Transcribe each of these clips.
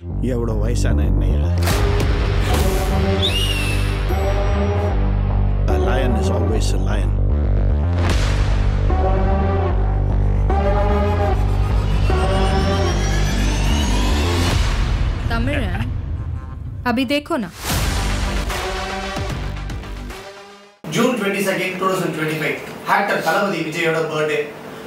எவ்வளோ வயசான என்னையா? A lion is always a lion. Tamil अभी देखो ना June 22nd, 2025 actor தளபதி விஜயோட பர்த்டே.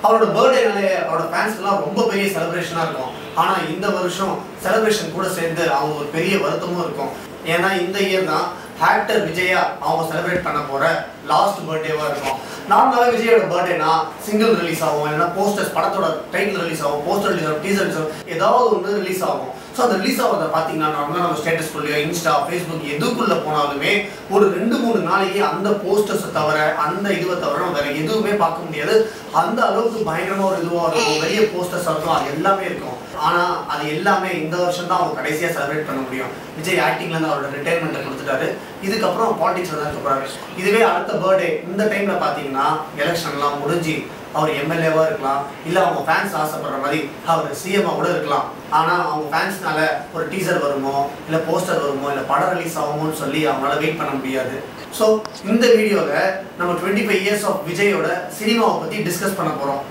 அவரோட பர்த்டேனாலே அவரோட ஃபேன்ஸ்க்குலாம் ரொம்ப பெரிய செலிப்ரேஷனாக இருக்கும். ஆனால் இந்த வருஷம் செலிப்ரேஷன் கூட சேர்ந்து அவங்க ஒரு பெரிய வருத்தமும் இருக்கும். ஏன்னா இந்த இயர் தான் ஆக்டர் விஜயா அவங்க செலிப்ரேட் பண்ண போகிற லாஸ்ட் பர்த்டேவாக இருக்கும். நார்மலாகவே விஜயோட பர்த்டேனா சிங்கிள் ரிலீஸ் ஆகும், இல்லைன்னா போஸ்டர்ஸ் படத்தோட டைட்டில் ரிலீஸ் ஆகும், போஸ்டர் ரிலீஸ் ஆகும், டீசர் ரிலீஸ் ஆகும், ஏதாவது ஒன்று ரிலீஸ் ஆகும். ஸோ அந்த ரிலீஸ் ஆகிறத பார்த்தீங்கன்னா நார்மலாக நம்ம ஸ்டேட்டஸ்குள்ளேயோ இன்ஸ்டா ஃபேஸ்புக் எதுக்குள்ளே போனாலுமே ஒரு 2-3 நாளைக்கு அந்த போஸ்டர்ஸை தவிர அந்த இதுவை தவிர நம்ம வேறு எதுவுமே பார்க்க முடியாது. அந்த அளவுக்கு பயங்கரமாக ஒரு இதுவாக இருக்கும், பெரிய போஸ்டர்ஸாக இருக்கும், அது எல்லாமே இருக்கும். ஆனால் அது எல்லாமே இந்த வருஷம் தான் அவங்க கடைசியாக செலிப்ரேட் பண்ண முடியும். விஜய் ஆக்டிங்லேருந்து அவரோட ரிட்டைர்மெண்ட்டை கொடுத்துட்டாரு. இதுக்கப்புறம் பாலிடிக்ஸில் தான் இருக்க. இதுவே அடுத்த பர்த்டே இந்த டைமில் பார்த்தீங்கன்னா எலெக்ஷன்லாம் முடிஞ்சு அவர் எம்எல்ஏவாக இருக்கலாம், இல்லை அவங்க ஃபேன்ஸ் ஆசைப்படுற மாதிரி அவர் சிஎம்மாக கூட இருக்கலாம். ஆனால் அவங்க ஃபேன்ஸ்னால ஒரு டீசர் வருமோ, இல்லை போஸ்டர் வருமோ, இல்லை படம் ரிலீஸ் ஆகுமோன்னு சொல்லி அவங்களால வெயிட் பண்ண முடியாது. ஸோ இந்த வீடியோவில் நம்ம 25 years ஆஃப் விஜயோட சினிமாவை பற்றி டிஸ்கஸ் பண்ண போகிறோம்.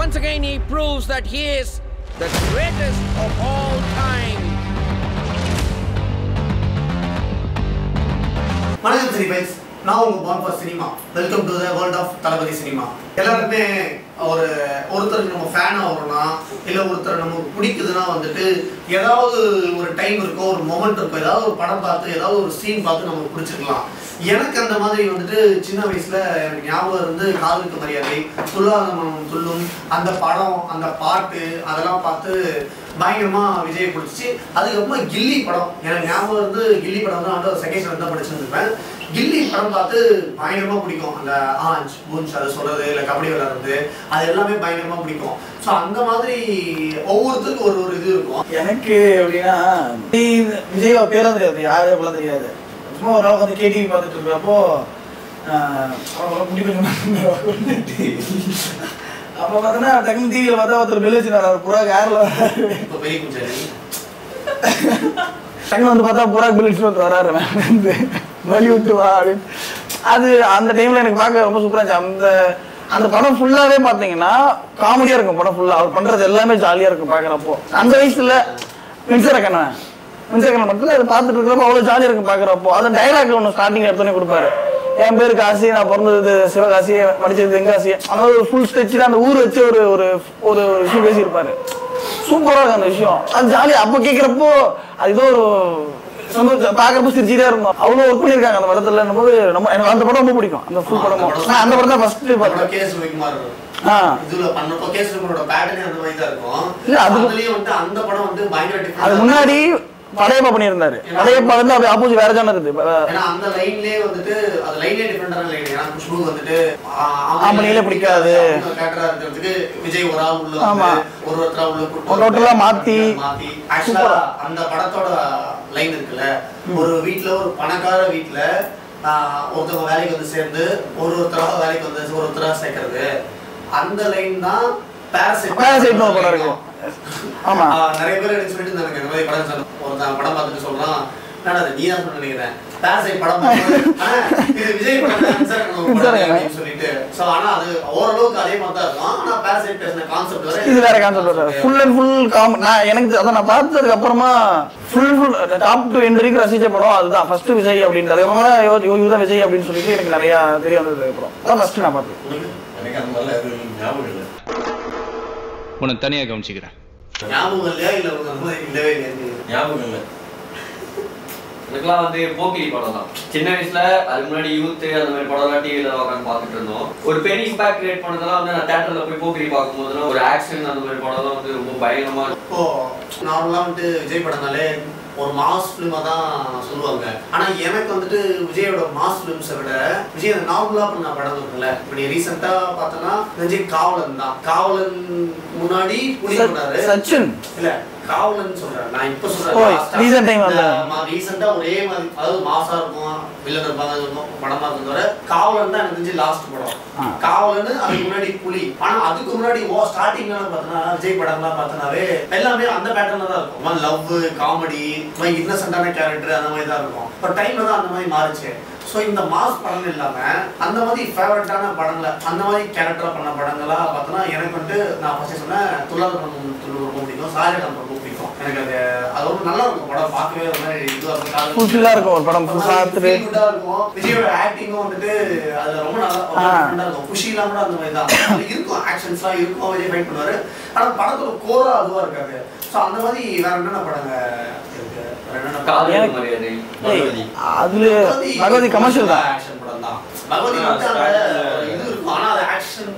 Once again he proves that he is the greatest of all time. வணக்கம் சரி பைஸ், நான் உங்கள் born for cinema. Welcome to the world of Thalapathy cinema. எல்லாருமே ஒருத்தருக்கு நம்ம ஃபேன் ஆகிறோம்னா, இல்லை ஒருத்தர் நமக்கு பிடிக்குதுன்னா வந்துட்டு ஏதாவது ஒரு டைம் இருக்கும், ஒரு மொமெண்ட் இருக்கும், ஏதாவது ஒரு படம் பார்த்து ஏதாவது ஒரு சீன் பார்த்து நமக்கு பிடிச்சிருக்கலாம். எனக்கு அந்த மாதிரி வந்துட்டு சின்ன வயசில் எனக்கு ஞாபகம் இருந்து காதலுக்கு மரியாதை, துள்ளாத மனம் துள்ளும், அந்த படம் அந்த பாட்டு அதெல்லாம் பார்த்து பயங்கரமாக விஜய் பிடிச்சி. அதுக்கப்புறமா கில்லி படம் எனக்கு ஞாபகம் இருந்து, கில்லி படம் தான் வந்து செகண்ட் ஸ்டாண்டர்ட் தான் படிச்சுருந்துருப்பேன். கில்லி படம் பார்த்து பயங்கரமாக பிடிக்கும். அந்த ஆஞ்ச் பூஞ்ச் அதை சொல்கிறது, இல்லை கபடி விளையாடுறது, அது எல்லாமே பயங்கரமாக பிடிக்கும். ஸோ அந்த மாதிரி ஒவ்வொருத்தருக்கும் ஒரு இது இருக்கும். எனக்கு எப்படின்னா விஜய் பேரும் தெரியாது, யாரும் எப்படிலாம் தெரியாது. சும்மா ஒரு நாள் வந்து கேடிவி பார்த்துட்டு இருக்கிறப்போ முடி கொஞ்சம் அப்போ பார்த்தோன்னா டக்குனு டிவியில் பார்த்தா ஒருத்தர் பெல் வச்சுருந்தாரு, புறாக்கு யாரில் டக்குனு வந்து பார்த்தா புறாக்கு பெல் வச்சுட்டு வந்து வராரு வந்து வலி விட்டு வா அப்படின்னு. அது அந்த டைமில் எனக்கு பார்க்க ரொம்ப சூப்பராக இருந்துச்சு. அந்த படம் ஃபுல்லாகவே பார்த்தீங்கன்னா காமெடியாக இருக்கும். படம் ஃபுல்லாக அவர் பண்ணுறது எல்லாமே ஜாலியாக இருக்கும் பார்க்குறப்போ. அந்த வயசில் மின்சாரக்கண்ணன் மட்டும் அதை பார்த்துட்டு இருக்கிறப்போ அவ்வளோ ஜாலியாக இருக்கும் பார்க்குறப்போ. அந்த டைலாக் ஒன்று ஸ்டார்டிங் எடுத்தோன்னே கொடுப்பாரு, என் பேர் காசி, நான் பிறந்தது சிவகாசி, படித்தது தென்காசி. அந்த ஒரு ஃபுல் ஸ்டெச்சில் அந்த ஊர் வச்சு ஒரு ஒரு ஒரு விஷயம் பேசியிருப்பாரு. சூப்பராக இருக்கும் அந்த விஷயம். அது ஜாலியாக அப்போ கேட்குறப்போ அது ஏதோ ஒரு சந்தோஷம், பார்க்குறப்போ சிரிச்சுட்டே இருக்கும். அவ்வளோ ஒர்க் பண்ணியிருக்காங்க அந்த படத்தில். போது நம்ம எனக்கு அந்த படம் ரொம்ப பிடிக்கும். அந்த ஃபுல் படமும் நான் அந்த படம் தான் ஃபர்ஸ்ட்டு பார்த்தேன். அது முன்னாடி படையப்பா பண்ணியிருந்தாரு. படையப்பா வந்து அப்படி ஆப்போசிட் வேற ஜானர் இருக்கு. அந்த லைன்லயே வந்துட்டு அது லைன்லயே டிஃபரண்டான லைன். ஏன்னா குஷ்பு வந்துட்டு ஆம்பளையிலே பிடிக்காது கேட்டரா இருக்கிறதுக்கு விஜய் ஒரு ஆள் உள்ள வந்து ஒருத்தரா உள்ள டோட்டலா மாத்தி ஆக்சுவலா அந்த படத்தோட லைன் இருக்குல்ல, ஒரு வீட்ல ஒரு பணக்கார வீட்ல ஒருத்தவங்க வேலைக்கு வந்து சேர்ந்து ஒருத்தராக வேலைக்கு வந்து ஒருத்தரா சேர்க்கறது, அந்த லைன் தான் பேரசைட் படம் இருக்கும். ஆமா, நிறைய பேர் எனக்கு சொல்லிட்டு இருந்தாங்க இந்த மாதிரி படம் சொன்ன ஒருத்தன் படம் பார்த்துட்டு சொல்றான், என்னடா நீ தான் சொல்ல நினைக்கிறேன் பேரசைட் படம் இது விஜய் படம் சொல்லிட்டு. ஸோ ஆனா அது ஓரளவுக்கு அதே மாதிரி தான் இருக்கும். ஆனா பேரசைட் பேசின கான்செப்ட் வர இது வேற கான்செப்ட் வர ஃபுல் அண்ட் ஃபுல் நான் எனக்கு அதை நான் பார்த்ததுக்கு அப்புறமா ஃபுல் டாப் டு எண்ட் வரைக்கும் ரசிச்ச படம் அதுதான் ஃபர்ஸ்ட் விஜய் அப்படின்றது. இதுதான் விஜய் அப்படின்னு சொல்லிட்டு எனக்கு நிறைய தெரிய வந்தது. அப்புறம் அதான் ஃபர்ஸ்ட் நான் பார்த்தேன். எனக்கு அந்த மாதிரி ஞாபகம் இல்லை, உனக்கு தனியாக கவனிச்சுக்கிறேன். ஞாபகம் இல்லையா இல்லை இல்லவே இல்லை ஞாபகம் இல்லை. எனக்குலாம் வந்து போக்கிரி படம் தான் சின்ன வயசுல. அதுக்கு முன்னாடி யூத் அந்த மாதிரி படம்லாம் டிவியில உட்காந்து பார்த்துட்டு இருந்தோம். ஒரு பெரிய இம்பாக்ட் கிரியேட் பண்ணதெல்லாம் வந்து நான் தியேட்டர்ல போய் போக்கிரி பார்க்கும்போதுலாம் ஒரு ஆக்ஷன் அந்த மாதிரி படம்லாம் வந்து ரொம்ப பயங்கரமா இருக்கும். இப்போ நார்மலா வந்துட்டு விஜய் படம்னாலே ஒரு மாஸ் ஃபிலிமா தான் சொல்லுவாங்க. ஆனா எனக்கு வந்துட்டு விஜயோட மாஸ் ஃபிலிம்ஸை விட விஜய் நார்மலா பண்ண படம் இருக்குல்ல, இப்படி ரீசெண்டா பார்த்தோன்னா விஜய் காவலன் தான். காவலன் முன்னாடி புலி பண்ணாரு, சச்சின் இல்ல காவலன்னு சொல்றேன் நான் இப்ப சொல்றேன் ரீசெண்டா ஒரே மாதிரி அதாவது மாசா இருக்கும் வில்லன் இருப்பாங்க படமா இருக்கும் தவிர காவலன் தான் எனக்கு தெரிஞ்சு லாஸ்ட் படம் காவலன்னு அதுக்கு முன்னாடி புலி ஆனா அதுக்கு முன்னாடி ஸ்டார்டிங்ல பார்த்தோன்னா விஜய் படம்லாம் பார்த்தோன்னாவே எல்லாமே அந்த பேட்டர்ல தான் இருக்கும் லவ் காமெடி இன்னசென்டான கேரக்டர் அந்த மாதிரி தான் இருக்கும் இப்போ டைம்ல தான் அந்த மாதிரி மாறிச்சு ஸோ இந்த மாஸ் படங்கள் இல்லாமல் அந்த மாதிரி ஃபேவரட்டான படங்களை அந்த மாதிரி கேரக்டராக பண்ண படங்களாக பார்த்தோன்னா எனக்கு வந்துட்டு நான் ஃபர்ஸ்ட் சொன்னேன் துள்ளாத படம் ரொம்ப பிடிக்கும் சாரிடம் ரொம்ப பிடிக்கும் எனக்கு அது ஒரு நல்லா இருக்கும் படம் பார்க்கவே ஒரு மாதிரி இதுவாக இருக்கும் ஒரு படம் பார்த்துட்டு இருக்கும் விஜயோட ஆக்டிங்கும் வந்துட்டு அதில் ரொம்ப நல்லா இருக்கும் குஷி இல்லாம கூட அந்த மாதிரி தான் இருக்கும் ஆக்ஷன்ஸ்லாம் இருக்கும் விஜய் ஃபைட் பண்ணுவார் ஆனால் படத்தோட கோரா அதுவாக இருக்காது ஸோ அந்த மாதிரி வேற என்னென்ன படங்க அதுல பகவதி கமர்ஷியல் தான் ஆக்ஷன் படம் தான் பகவதி இது இருக்கும் ஆனா அது ஆக்ஷன்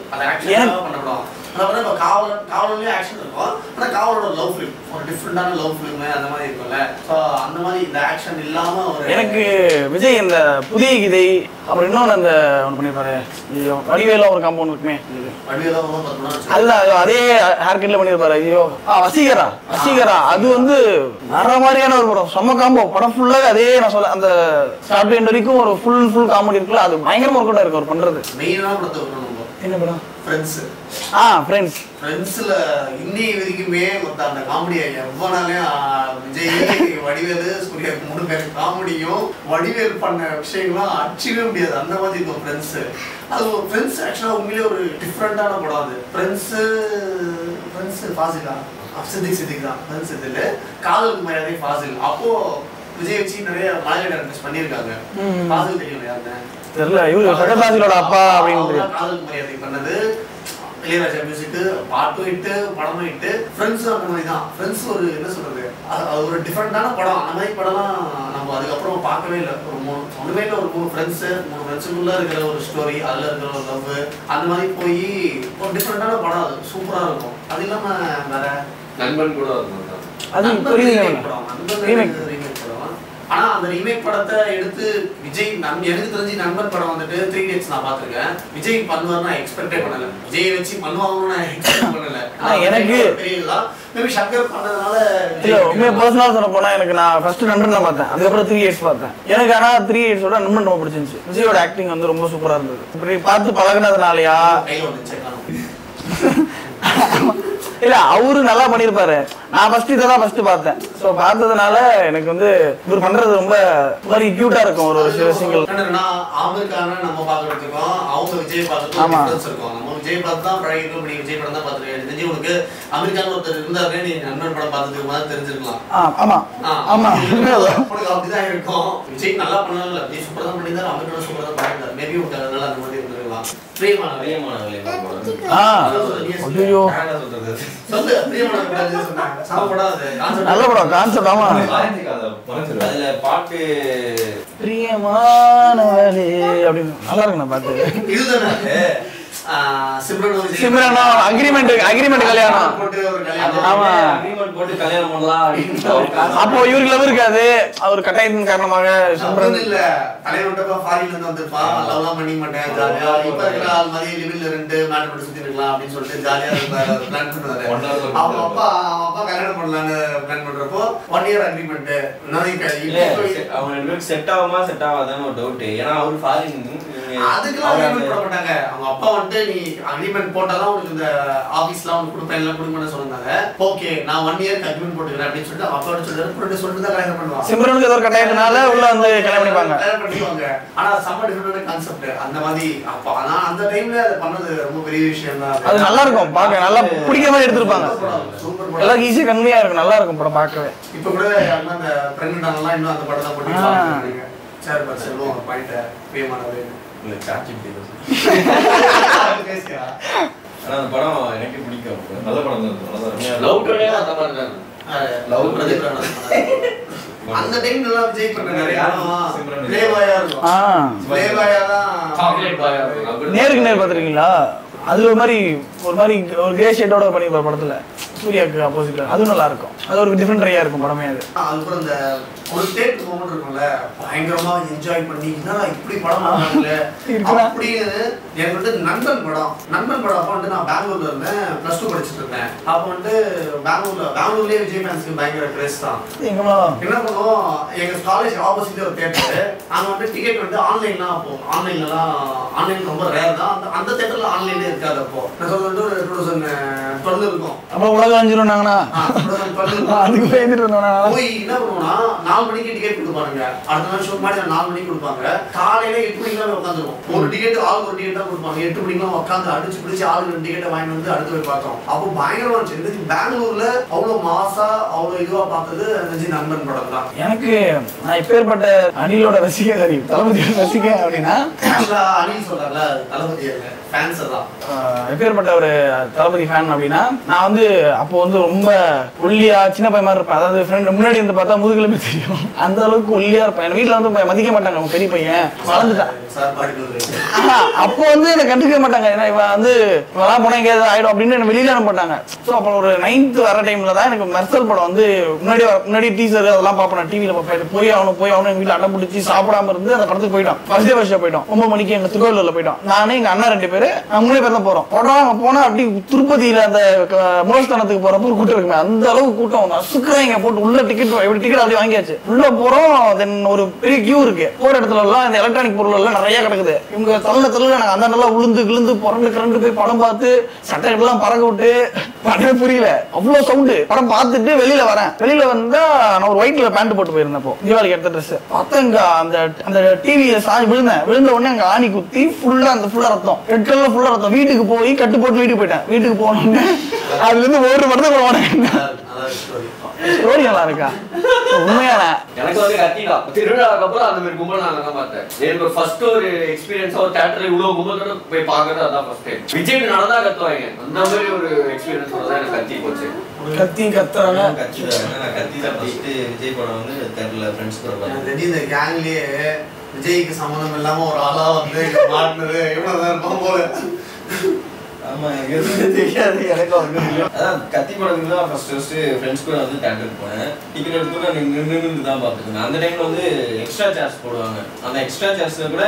பண்ணப்படும் அதாவது இப்போ காவலன்லேயே ஆக்ஷன் இருக்கும் ஆனால் காவலோட லவ் ஃபிலிம் ஒரு டிஃப்ரெண்டான லவ் ஃபிலிம் அந்த மாதிரி இருக்கும்ல ஸோ அந்த மாதிரி இந்த ஆக்ஷன் இல்லாம ஒரு எனக்கு விஜய் இந்த புதிய கீதை அப்புறம் இன்னொன்று அந்த ஒன்று பண்ணியிருப்பாரு வடிவேல ஒரு காம்பவுண்ட் இருக்குமே அதுதான் அதே ஹேர் கட்ல பண்ணியிருப்பாரு ஐயோ வசீகரா அது வந்து வேற மாதிரியான ஒரு படம் செம்ம காம்போ படம் ஃபுல்லாக அதே நான் சொல்ல அந்த ஸ்டார்ட் எண்ட் வரைக்கும் ஒரு ஃபுல் காமெடி இருக்குல்ல அது பயங்கரமா ஒர்க் அவுட் இருக்கு அவர் பண்றது மெயினான படத்தை என்ன படம் ஃப்ரெண்ட்ஸ்ல இன்னை வரைக்குமே அந்த காமெடியை எவ்வளவு விஜய் வடிவேலு சூர்யா 3 பேர் காமெடியும் வடிவேல் பண்ண விஷயங்கள்லாம் அடிச்சிக்கவே முடியாது அந்த மாதிரி இருக்கும் ஃப்ரெண்ட்ஸ் அது ஒரு ஃப்ரெண்ட்ஸ் ஆக்சுவலா உண்மையிலே ஒரு டிஃப்ரெண்டான படம் அது ஃப்ரெண்ட்ஸ் ஃபாசிலா சித்திக் தான் ஃப்ரெண்ட்ஸ் இதில் காதலுக்கு மரியாதை ஃபாசில் அப்போ விஜய் வச்சு நிறைய மலையாள டேரக்டர்ஸ் பண்ணியிருக்காங்க ஃபாசில் தெரியும் யாருன்னு தெரியல இவரு சகபாசிலோட அப்பா அப்படின்னு காதலுக்கு மரியாதை பண்ணது இளையராஜா மியூசிக் பாட்டும் இட்டு படமும் இட்டு ஃப்ரெண்ட்ஸ் அந்த மாதிரி தான் ஃப்ரெண்ட்ஸ் ஒரு என்ன சொல்றது அது ஒரு டிஃப்ரெண்டான படம் அந்த மாதிரி படம்லாம் நம்ம அதுக்கப்புறம் பார்க்கவே இல்லை ஒரு ஒன்றுமே இல்லை ஒரு 3 ஃப்ரெண்ட்ஸுக்குள்ள இருக்கிற ஒரு ஸ்டோரி அதில் இருக்கிற ஒரு லவ் அந்த மாதிரி போய் ஒரு டிஃப்ரெண்டான படம் அது சூப்பராக இருக்கும் அது இல்லாமல் வேற நண்பன் கூட இருக்கும் ஆனா அந்த ரீமேக் படத்தை எடுத்து விஜய் எனக்கு தெரிஞ்சு நண்பன் படம் வந்துட்டு 3 days நான் பாத்துருக்கேன் விஜய் பண்ணுவார் நான் எக்ஸ்பெக்டே பண்ணல விஜய் வச்சு பண்ணுவாங்கன்னு நான் எக்ஸ்பெக்ட் பண்ணல எனக்கு தெரியல மேபி சங்கர் பண்ணதுனால இல்ல உண்மையா பர்சனலா சொல்ல போனா எனக்கு நான் ஃபர்ஸ்ட் நண்பன் தான் பார்த்தேன் அதுக்கப்புறம் 3 days பார்த்தேன் எனக்கு ஆனா 3 days ஓட நண்பன் ரொம்ப பிடிச்சிருந்துச்சு விஜயோட ஆக்டிங் வந்து ரொம்ப சூப்பரா இருந்தது இப்படி பார்த்து பழகுனதுனாலயா கையில வந்துச்சு இல்ல அவரு நல்லா பண்ணிருப்பாரு நான் ஃபர்ஸ்ட் இதை தான் ஃபர்ஸ்ட் பார்த்தேன் ஸோ பார்த்ததுனால எனக்கு வந்து இவர் பண்றது ரொம்ப மாதிரி கியூட்டா இருக்கும் ஒரு சிங்கிள் ஆமிருக்கான நம்ம பாக்குறதுக்கும் அவங்க விஜய் பார்க்கறதுக்கும் டிஃபரன்ஸ் இருக்கும் நம்ம விஜய் பார்த்து தான் பழகிருக்கோம் நீ விஜய் படம் தான் பார்த்துருக்கேன் தெரிஞ்சு உனக்கு அமெரிக்கான ஒருத்தர் இருந்தாரு நீ நண்பன் படம் பார்த்ததுக்கு மாதிரி தெரிஞ்சிருக்கலாம் ஆமா உனக்கு அப்படிதான் இருக்கும் விஜய் நல்லா பண்ணல விஜய் சூப்பர் தான் பண்ணிருந்தாரு அமெரிக்கான சூப்பர் தான் பண்ணிருந்தாரு மேபி உங்களுக்கு நல்லா அந்த மாதிரி இருந்திருக்கலாம் நல்ல படம் கான்செப்ட் ஆமா அதுல பாட்டு பிரியமானவளே அப்படின்னு நல்லா இருக்கு நான் பாட்டு சிம்ரன் அக்ரிமெண்ட் கல்யாணம் ஆமா அக்ரிமெண்ட் போட்டு கல்யாணம் பண்ணலாம் அப்போ இவருக்கு லவ் இருக்காது அவர் கட்டாயத்தின் காரணமாக சிம்ரன் இல்ல தலைவன்டப்ப ஃபாரின்ல இருந்து வந்திருப்பா லவ்லாம் பண்ணி மாட்டேன் ஜாலியா இப்ப இருக்கிற ஆள் மாதிரி லிவிங்ல ரெண்டு மேட் பண்ணி சுத்தி இருக்கலாம் அப்படின்னு சொல்லிட்டு ஜாலியா இருந்தாரு பிளான் பண்ணுவாரு அவங்க அப்பா கல்யாணம் பண்ணலாம்னு பிளான் பண்றப்போ 1 year அக்ரிமெண்ட் அவங்க செட் ஆகுமா செட் ஆகாதான்னு ஒரு டவுட் ஏன்னா அவர் ஃபாரின் அதுக்கெல்லாம் அக்ரிமெண்ட் போட மாட்டாங்க அவங்க அப்பா வந்துட்டு நீ அக்ரிமெண்ட் போட்டாதான் உனக்கு இந்த ஆபீஸ்ல உனக்கு கொடுப்பேன் எல்லாம் கொடுப்பேன்னு சொன்னாங்க ஓகே நான் 1 year அக்ரிமெண்ட் போட்டுக்கிறேன் அப்படின்னு சொல்லிட்டு அவங்க அப்பா சொல்லிட்டு தான் கல்யாணம் பண்ணுவாங்க சிம்ரனுக்கு ஏதோ கட்டாயத்தினால உள்ள வந்து கல்யாணம் பண்ணிப்பாங்க ஆனா செம்ம டிஃபரெண்டான கான்செப்ட் அந்த மாதிரி அப்பா ஆனா அந்த டைம்ல அது பண்ணது ரொம்ப பெரிய விஷயம் தான் அது நல்லா இருக்கும் பார்க்க நல்லா பிடிக்கிற மாதிரி எடுத்துருப்பாங்க சூப்பர் எல்லாரும் ஈஸியா கன்வியா இருக்கும் நல்லா இருக்கும் படம் பார்க்கவே இப்ப கூட அந்த பிரெக்னன்ட் ஆனலாம் இன்னும் அந்த படம் தான் போட்டு பாக்குறீங்க சார் பட் சொல்லுவோம் பாயிண்ட் பிரியமானவே இல்ல சாட்சி பேசியா ஆனா அந்த படம் எனக்கு பிடிக்கும் நல்ல படம் தான் லவ் டுடே அந்த மாதிரி தான் லவ் பிரதீப் அந்த டைம் நல்லா விஜய் பண்ண நிறைய ப்ளேபாயா இருக்கும் ப்ளேபாயா தான் சாக்லேட் பாயா இருக்கும் நேருக்கு நேர் பாத்துறீங்களா அது ஒரு மாதிரி ஒரு கிரே ஷேடோட பண்ணிருப்பார் படத்துல சூர்யாவுக்கு ஆப்போசிட். அதுவும் நல்லா இருக்கும். அது ஒரு டிஃப்ரெண்ட் ட்ரையா இருக்கும் படமே அது. அதுக்கப்புறம் இந்த ஒரு தேட்டர் மூமெண்ட் இருக்கும்ல, பயங்கரமா என்ஜாய் பண்ணி என்னடா இப்படி படம் ஆனாங்கல்ல அப்படின்னு. எனக்கு வந்து நண்பன் படம் அப்போ வந்து நான் பெங்களூர்ல இருந்தேன், +2 படிச்சுட்டு இருந்தேன். அப்போ வந்து பெங்களூர்லயே விஜய் ஃபேன்ஸ்க்கு பயங்கர கிரேஸ் தான். என்ன பண்ணுவோம், எங்க காலேஜ் ஆப்போசிட்ல ஒரு தேட்டர், அங்க வந்து டிக்கெட் வந்து ஆன்லைன்லாம், அப்போ ஆன்லைன் ரொம்ப ரேர் தான். அந்த தேட்டர்ல ஆன்லைன்ல இருக்காது. அப்போ நான் சொல்றது ஒரு 2012 இருக்கும். அப்போ உலகம் அஞ்சிருந்தாங்கன்னா அதுக்கு போய் என்ன பண்ணுவோம்னா 4 மணிக்கு டிக்கெட் கொடுப்பாங்க. அடுத்த நாள் ஷோ மாதிரி 4 மணிக்கு கொடுப்பாங்க. காலையில 8 மணிக்கு உட்காந்துருவோம். ஒரு டிக்கெட் ஆளுக்கு ஒரு டிக்கெட் தான் கொடுப்பாங்க. 8 மணிக்கு உட்காந்து அடிச்சு பிடிச்சி ஆளுக்கு 2 டிக்கெட்டை வாங்கி வந்து அடுத்து போய் பார்த்தோம். அப்போ பயங்கரமா இருந்துச்சு. பெங்களூர்ல அவ்வளவு மாசா அவ்வளவு இதுவா பார்த்தது நண்பன் படம் தான். எனக்கு நான் இப்பேற்பட்ட அனிலோட ரசிகை, தளபதியோட ரசிகை அப்படின்னா அனில் சொல்றாங்கல்ல, தளபதி ஃபேன்ஸ் தான். எப்பேற்பட்ட ஒரு தளபதி ஃபேன் அப்படின்னா, நான் வந்து அப்போ வந்து ரொம்ப ஒல்லியா சின்ன பையன் மாதிரி இருப்பேன். அதாவது ஃப்ரெண்ட் முன்னாடி இருந்து பார்த்தா முதுகுலமே தெரியும், அந்த அளவுக்கு ஒல்லியா இருப்பேன். என் வீட்டுல வந்து மதிக்க மாட்டாங்க, அவன் பெரிய பையன் வளர்ந்துட்டான். அப்போ வந்து என்னை கண்டுக்க மாட்டாங்க. ஏன்னா இவன் வந்து இவெல்லாம் போனா எங்கேயாவது ஆயிடும் அப்படின்னு என்ன வெளியில அனுப்ப மாட்டாங்க. ஸோ அப்போ ஒரு 9th வர டைம்ல தான் எனக்கு மெர்சல் படம் வந்து முன்னாடி டீசர் அதெல்லாம் பார்ப்பேன், டிவியில பார்ப்பேன். போய் ஆகணும் எங்க வீட்டுல அடம் பிடிச்சி சாப்பிடாம இருந்து அந்த படத்துக்கு போயிட்டோம். ஃபர்ஸ்ட் போயிட்டோம். 9 மணிக்கு எங்க திருவள்ளூர்ல போயிட்டோம். நானே எங்க அண்ணா 2 பேரு, நாங்க 3 பேர் தான் போறோம். அங்க போனா அப்படி திருப்பதியில அந்த மூலஸ்தானத்துக்கு போறப்போ கூட்டம் இருக்குமே, அந்த அளவுக்கு கூட்டம் நசுக்குறாங்க போட்டு. உள்ள டிக்கெட் அப்படியே வாங்கியாச்சு. உள்ள போறோம். தென் ஒரு பெரிய கியூ இருக்கு. போற இடத்துல எல்லாம் இந்த எலக்ட்ரானிக் பொருள் எல்லாம் நிறைய கிடக்குது. இவங்க தள்ள நாங்க அந்த நல்லா விழுந்து புரண்டு போய் படம் பார்த்து சட்டைகள்லாம் பறக்க விட்டு படமே புரியல, அவ்வளவு சவுண்டு. படம் பார்த்துட்டு வெளியில வந்தா நான் ஒரு ஒயிட்ல பேண்ட் போட்டு போயிருந்தப்போ தீபாவளிக்கு எடுத்த ட்ரெஸ் பார்த்தேங்க. அந்த டிவியில விழுந்த உடனே அங்க ஆணி குத்தி ஃபுல்லா ரத்தம், ரெட் கலர்ல ஃபுல்லா ரத்தம். வீட்டுக்கு போய் கட்டு போட்டு வீட்டுக்கு போயிட்டேன். வீட்டுக்கு போனோடனே அதுல இருந்து ஒரு படத்தை போட ஸ்டோரி நல்லா இருக்கா உண்மையான. எனக்கு வந்து கத்திடா திருவிழாவுக்கு அப்புறம் அந்த மாதிரி கும்பல் நான் தான் பார்த்தேன். எனக்கு ஒரு ஃபர்ஸ்ட் ஒரு எக்ஸ்பீரியன்ஸ் ஒரு தியேட்டர்ல இவ்வளவு கும்பலோட போய் பார்க்கறது அதான் ஃபர்ஸ்ட் டைம். விஜய் நடந்தா கத்துவாங்க, அந்த மாதிரி ஒரு எக்ஸ்பீரியன்ஸ் தான் எனக்கு கத்தி போச்சு. கத்துறாங்க கத்தி தான் ஃபர்ஸ்ட் விஜய் படம் வந்து தியேட்டர்ல ஃப்ரெண்ட்ஸ் கூட பார்த்தேன். இந்த கேங்லயே விஜய்க்கு சம்பந்தம் இல்லாம ஒரு ஆளா வந்து மாட்டினது எவ்வளவு இருப்பான் போல. ஆமா எனக்கு தெரியாது. எனக்கு அதான் கத்தி படத்துக்கு தான் ஃபர்ஸ்ட் ஃப்ரெண்ட்ஸ் கூட வந்து தியேட்டருக்கு போனேன். டிக்கெட் எடுத்து நான் நின்று தான் பார்த்துருந்தேன். அந்த டைம்ல வந்து எக்ஸ்ட்ரா சார்ஜ் போடுவாங்க. அந்த எக்ஸ்ட்ரா சார்ஜ்ல கூட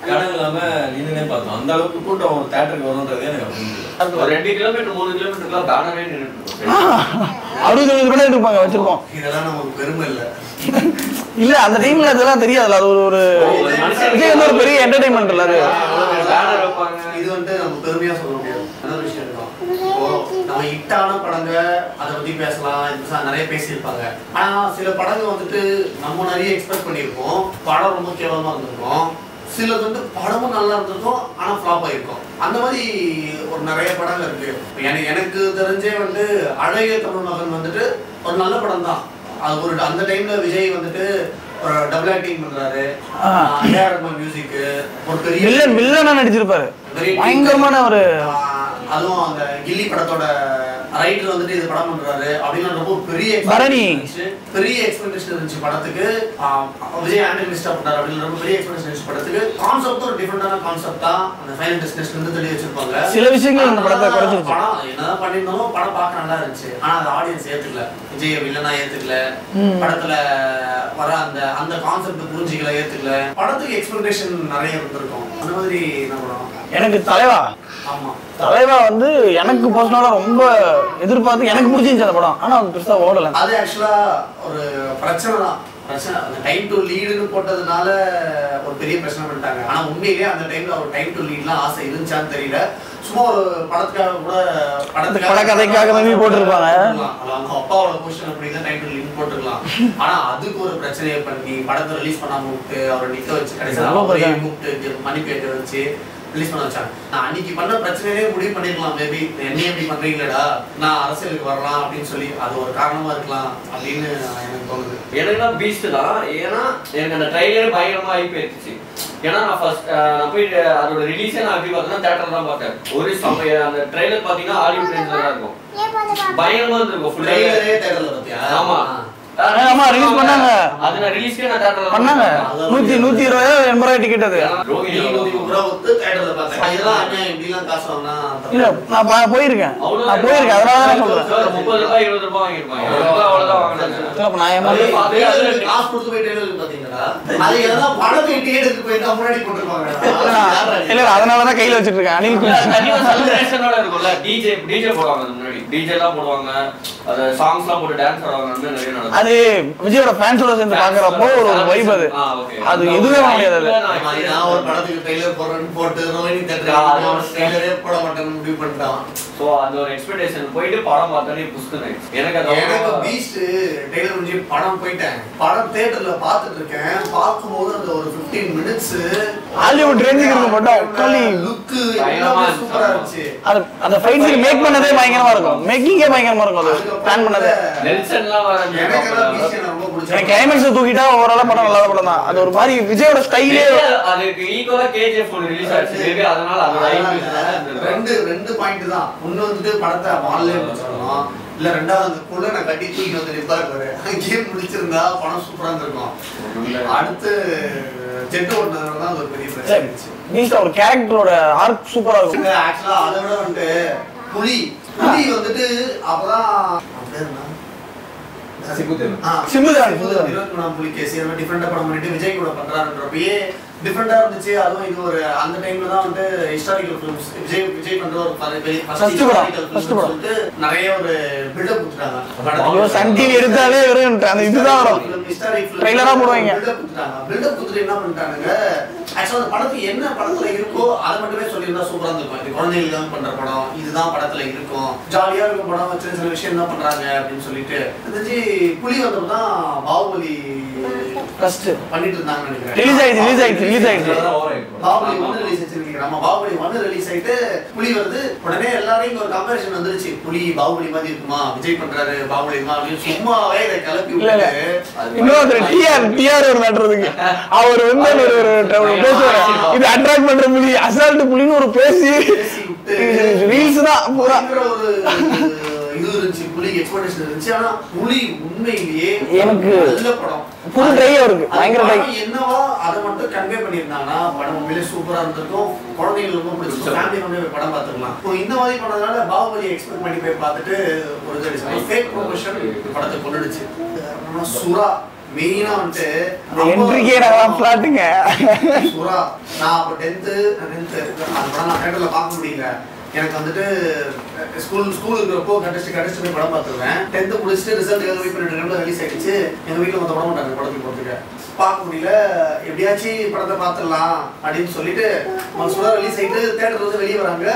கடன் இல்லாம நின்றுனே பார்த்தோம். அந்த அளவுக்கு கூட்டம் தியேட்டருக்கு வரும்ன்றதே எனக்கு புரிஞ்சுது. ஒரு 2 கிலோமீட்டர் 3 கிலோமீட்டர்லாம் பேனரே நின்றுட்டு 60 பேர் இருப்பாங்க வச்சிருப்போம். இதெல்லாம் நமக்கு பெருமை இல்ல அந்த டைம்ல அதெல்லாம் தெரியாதுல்ல. அது ஒரு ஒரு பெரிய என்டர்டைன்மெண்ட் இல்ல. பேனர் வைப்பாங்க. இது வந்து நம்ம பெருமையா சொல்ல முடியாது. நல்ல விஷயம் இருக்கும். நம்ம ஹிட்டான படங்க அதை பத்தி பேசலாம், நிறைய பேசியிருப்பாங்க. ஆனா சில படங்கள் வந்துட்டு நம்ம நிறைய எக்ஸ்பெக்ட் பண்ணியிருப்போம், படம் ரொம்ப கேவலமா இருந்திருக்கும். சிலது வந்து படமும் நல்லா இருந்திருக்கும் ஆனா ஃபிளாப் ஆயிருக்கும். அந்த மாதிரி ஒரு நிறைய படங்கள் இருக்கு. எனக்கு தெரிஞ்சே வந்து அழகிய தமிழ் மகன் வந்துட்டு ஒரு நல்ல படம் தான். அது ஒரு அந்த டைம்ல விஜய் வந்துட்டு ஒரு டபுள் ஆக்டிங் பண்றாரு. மியூசிக் ஒரு பெரிய வில்லனா நடிச்சிருப்பாரு. பயங்கரமான ஒரு அதுவும் அந்த கில்லி படத்தோட ரைட்டர் வந்துட்டு இது படம் பண்றாரு அப்படின்னா ரொம்ப பெரிய எக்ஸ்பெக்டேஷன் இருந்துச்சு படத்துக்கு. விஜய் ஆண்டனிஸ்டா பண்றாரு அப்படின்னு ரொம்ப பெரிய எக்ஸ்பெக்டேஷன் இருந்துச்சு படத்துக்கு. கான்செப்ட் ஒரு டிஃபரெண்டான கான்செப்ட் தான். அந்த ஃபைனல் டெஸ்டினேஷன் வந்து தெளிய வச்சிருப்பாங்க. சில விஷயங்கள் அந்த படத்தை குறைச்சிருச்சு. படம் என்னதான் பண்ணிருந்தாலும் படம் பார்க்க நல்லா இருந்துச்சு. ஆனா அந்த ஆடியன்ஸ் ஏத்துக்கல, விஜய் வில்லனா ஏத்துக்கல, படத்துல வர அந்த கான்செப்ட் புரிஞ்சிக்கல, ஏத்துக்கல. படத்துக்கு எக்ஸ்பெக்டேஷன் நிறைய இருந்திருக்கும். அந்த மாதிரி என்ன படம் எனக்கு தலைவா வந்து எனக்கு பர்சனலா ரொம்ப எதிர்பார்த்து எனக்கு பிடிச்சிருந்துச்சு அந்த படம். ஆனா அது பெருசா ஓடல. அது ஆக்சுவலா ஒரு பிரச்சனை தான். அந்த டைம் டு லீடுன்னு போட்டதுனால ஒரு பெரிய பிரச்சனை பண்ணிட்டாங்க. ஆனா உண்மையிலேயே அந்த டைம்ல ஒரு டைம் டு லீட்லாம் ஆசை இருந்துச்சான்னு தெரியல. சும்மா ஒரு படத்துக்காக கூட படக்கதைக்காக போட்டிருப்பாங்க. அவங்க அப்பாவோட பொசிஷன் அப்படிதான் டைம் டு லீட் போட்டுருக்கலாம். ஆனா அதுக்கு ஒரு பிரச்சனையை பண்ணி படத்தை ரிலீஸ் பண்ணாம விட்டு அவரை நிக்க வச்சு கடைசியா கூப்பிட்டு மணி பேட்ட வச்சு ரிலீஸ் பண்ண வச்சாங்க. நான் அன்னைக்கு பண்ண பிரச்சனையே முடிவு பண்ணிருக்கலாம். மேபி என்ன எப்படி பண்றீங்களா, நான் அரசியலுக்கு வரலாம் அப்படின்னு சொல்லி அது ஒரு காரணமா இருக்கலாம் அப்படின்னு எனக்கு தோணுது. எனக்கு தான் பீஸ்ட் தான். ஏன்னா எனக்கு அந்த ட்ரைலர் பயங்கரமா ஆகி போயிடுச்சு. ஏன்னா நான் போய் அதோட ரிலீஸே நான் எப்படி பார்த்தேன்னா தியேட்டர் தான் பார்த்தேன். ஒரு சமயம் அந்த ட்ரைலர் பாத்தீங்கன்னா ஹாலிவுட் ரேஞ்சில தான் இருக்கும். பயங்கரமா இருந்திருக்கும். ட்ரைலரே தியேட்டர்ல பார்த்தியா? ஆமா. ஆமா ரிலீஸ் பண்ணாங்க. அது நான் ரிலீஸ்க்கே நான் தியேட்டர்ல பண்ணாங்க. 120 80 டிக்கெட் அது. இல்ல நான் போயிருக்கேன். அதனால தான் சொல்றேன். 30 ரூபாய் 20 ரூபாய் வாங்கிருப்பாங்க. அவ்வளவுதான் வாங்குறாங்க. அப்ப நான் ஏமாந்து காசு கொடுத்து போய் டெய்லர் பாத்தீங்களா? அது எல்லாம் பணத்தை தியேட்டருக்கு போய் தான் முன்னாடி போட்டுருப்பாங்க. இல்ல அதனால தான் கையில வச்சிட்டு இருக்கேன். அனில் செலிப்ரேஷனோட இருக்கும்ல. டிஜே போடுவாங்க முன்னாடி. டிஜே எல்லாம் போடுவாங்க. அது சாங்ஸ்லாம் போட்டு டான்ஸ் ஆடுவாங்க. அந்த நிறைய நடக்கும். அது விஜயோட ஃபேன்ஸோட சேர்ந்து பாக்குறப்போ ஒரு வைப் அது. அது எதுவே முடியாது. நான் ஒரு படத்துக்கு ட்ரெய்லர் போறேன்னு போட்டு ரோஹினி தியேட்டர் ட்ரெய்லரே போட மாட்டேன்னு முடிவு பண்ணிட்டான். சோ அந்த ஒரு எக்ஸ்பெக்டேஷன் போயிட்டு படம் பார்த்தனே புஸ்தனை. எனக்கு பீஸ்ட் ட்ரெய்லர் முடிஞ்சு படம் போயிட்டேன். படம் தியேட்டர்ல பார்த்துட்டு இருக்கேன். பாக்கும்போது அந்த ஒரு 15 மினிட்ஸ் ஹாலிவுட் ரேஞ்சுக்கு இருக்க படம். களி லுக் எல்லாமே சூப்பரா இருந்துச்சு. அந்த ஃபைட் சீன் மேக் பண்ணதே பயங்கரமா இருக்கும். மேக்கிங்கே பயங்கரமா இருக்கும். அது பிளான் பண்ணதே. நெல்சன்லாம் வர எனக்கு பீஸ்ட் ரொம்ப பிடிச்சது. எனக்கு கிளைமாக்ஸ் தூக்கிட்டா ஓவராலா படம் நல்ல படம் தான். அது ஒரு மாதிரி விஜயோட ஸ்டைலே அதுக்கு ஈக்குவலா KGF ரிலீஸ் ஆச்சு. அதனால அது ரெண்டு பாயிண்ட் தான். ஒன்னு வந்துட்டு படத்தை மால்லே முடிச்சிடணும். இல்ல ரெண்டாவது அந்த குள்ளனை கட்டி தூக்கி வந்து நிப்பாரு. கேம் முடிச்சிருந்தா படம் சூப்பரா இருந்திருக்கும். அடுத்து ஜெட் ஓடுனதுனால தான் ஒரு பெரிய பிரச்சனை இருந்துச்சு. பீஸ்ட் ஒரு கேரக்டரோட ஆர்க் சூப்பரா இருக்கும். ஆக்சுவலா அதை விட வந்துட்டு புலி வந்துட்டு அப்பதான் புலி கேஸ் டிஃபரெண்டா படம் பண்ணிட்டு விஜய் கூட பண்றாருன்றப்பயே டிஃபரெண்டா இருந்துச்சு. அதுவும் இது ஒரு அந்த டைம்ல தான் வந்து ஹிஸ்டாரிக்கல் ஃபிலிம்ஸ் விஜய் பண்ற ஒரு நிறைய ஒரு பில்டப் கொடுத்தாங்க. சன் டிவி எடுத்தாலே அந்த இதுதான் வரும். ட்ரைலரா போடுவாங்க. பில்டப் கொடுத்துட்டு என்ன பண்ணிட்டானுங்க, ஆக்சுவலா அந்த படத்துக்கு என்ன படத்துல இருக்கோ அதை மட்டுமே சொல்லியிருந்தா சூப்பரா இருந்திருக்கும். இது குழந்தைகளுக்கு பண்ற படம், இதுதான் படத்துல இருக்கும், ஜாலியா இருக்கும் படம், சின்ன சின்ன விஷயம் தான் பண்றாங்க அப்படின்னு சொல்லிட்டு இருந்துச்சு. புலி வந்தப்பதான் பாகுபலி பண்ணிட்டு இருந்தாங்க நினைக்கிறேன். பாகுபலி 1 ரிலீஸ் ஆயிட்டு பாகுபலி 1 ரிலீஸ் ஆயிட்டு புலி வருது. உடனே எல்லாரும் ஒரு கம்பேரிசன் வந்துருச்சு. புலி பாகுபலி மாதிரி இருக்குமா, விஜய் பண்றாரு பாகுபலி அப்படின்னு சும்மாவே இதை கிளப்பி விட்டு இன்னொரு டிஆர் ஒரு நட்டுறதுக்கு அவர் வந்து பேசுவாரு. இது அட்ராக்ட் பண்ற புலி, அசால்ட் புலின்னு ஒரு பேசி ரீல்ஸ் தான் பூரா இது இருந்துச்சு. புலி எக்ஸ்பெக்டேஷன் இருந்துச்சு. ஆனா புலி உண்மையிலேயே எனக்கு நல்ல படம். புது ட்ரையா இருக்கு. பயங்கர ட்ரை. என்னவா அதை மட்டும் கன்வே பண்ணிருந்தாங்கன்னா படம் உண்மையிலேயே சூப்பரா இருந்திருக்கும். குழந்தைங்களுக்கு ரொம்ப பிடிச்சிருக்கும். ஃபேமிலி வந்து படம் பார்த்துக்கலாம். இப்போ இந்த மாதிரி பண்ணதுனால பாகுபலி எக்ஸ்பெக்ட் பண்ணி போய் பார்த்துட்டு ஒரு ஃபேக் ப்ரொமோஷன் படத்தை கொண்டுடுச்சு. சுறா மெயினா வந்து என்ட்ரிக்கே நான் ஃபிளாட்டுங்க. சுறா நான் அப்போ 10th அந்த படம் நான் தியேட்டர்ல பார்க்க முடியல. எனக்கு வந்துட்டு ஸ்கூல் இருக்கிறப்போ கடிச்சு போய் படம் பார்த்துருவேன். 10th முடிச்சுட்டு ரிசல்ட் வெயிட் பண்ணிட்டு ரிலீஸ் ஆயிடுச்சு. எங்க வீட்டில் மொத்த படம் மாட்டாங்க படத்துக்கு போகிறதுக்கு. பார்க்க முடியல. எப்படியாச்சும் படத்தை பார்த்துடலாம் அப்படின்னு சொல்லிட்டு சுறா ரிலீஸ் ஆகிட்டு தேட்டர் வந்து வெளியே வராங்க.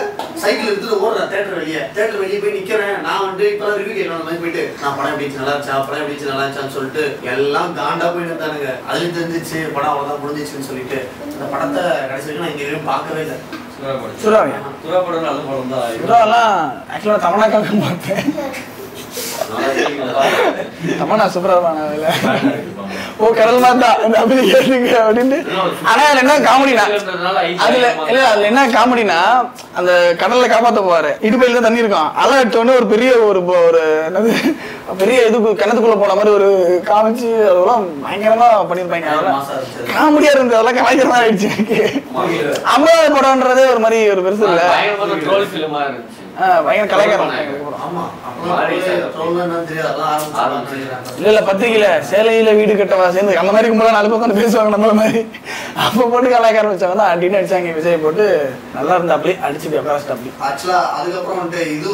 சைக்கிள் எடுத்துட்டு ஓடுறேன் தேட்டர் வெளியே போய் நிற்கிறேன். நான் வந்து இப்போதான் ரிவ்யூ கேட்கலாம் மாதிரி போயிட்டு நான் படம் எப்படி நல்லா இருந்துச்சா படம் எப்படி நல்லா இருந்துச்சான்னு சொல்லிட்டு எல்லாம் காண்டா போயிட்டு இருந்தானுங்க. அதுல தெரிஞ்சிச்சு படம் அவ்வளோதான் முடிஞ்சிச்சுன்னு சொல்லிட்டு அந்த படத்தை கடைசி வரைக்கும் நான் இங்கே பார்க்கவே இல்லை. தமிழாக்காக பார்த்தேன். தமன்னா சூப்பரா ஓ கடல் மாத்தா அப்படி கேட்டுங்க அப்படின்னு. ஆனா அதுல என்ன காமெடினா அதுல என்ன காமெடினா அந்த கடல்ல காப்பாத்த போவாரு. இடுப்பையில தான் தண்ணி இருக்கும். அலை எடுத்தோடனே ஒரு பெரிய ஒரு என்னது பெரிய இதுக்கு கிணத்துக்குள்ள போன மாதிரி ஒரு காமிச்சு அதெல்லாம் பயங்கரமா பண்ணிருப்பாங்க. அதெல்லாம் காமெடியா இருந்தது. அதெல்லாம் கலாய்க்கிறதா ஆயிடுச்சு எனக்கு. 50வது படம்ன்றதே ஒரு மாதிரி ஒரு பெருசு இல்ல. பயங்கர கலாய்க்கிறோம். இல்ல பத்திரிக்கையில சேலையில வீடு கட்டவா சேர்ந்து அந்த மாதிரி கும்பலா 4 பக்கம் பேசுவாங்க நம்மள மாதிரி. அப்ப போட்டு கலாய்க்க ஆரம்பிச்சாங்க தான் அடின்னு அடிச்சாங்க. விஜய் போட்டு நல்லா இருந்தா அப்படி அடிச்சுட்டு உட்காராச்சு. ஆக்சுவலா அதுக்கப்புறம் வந்து இது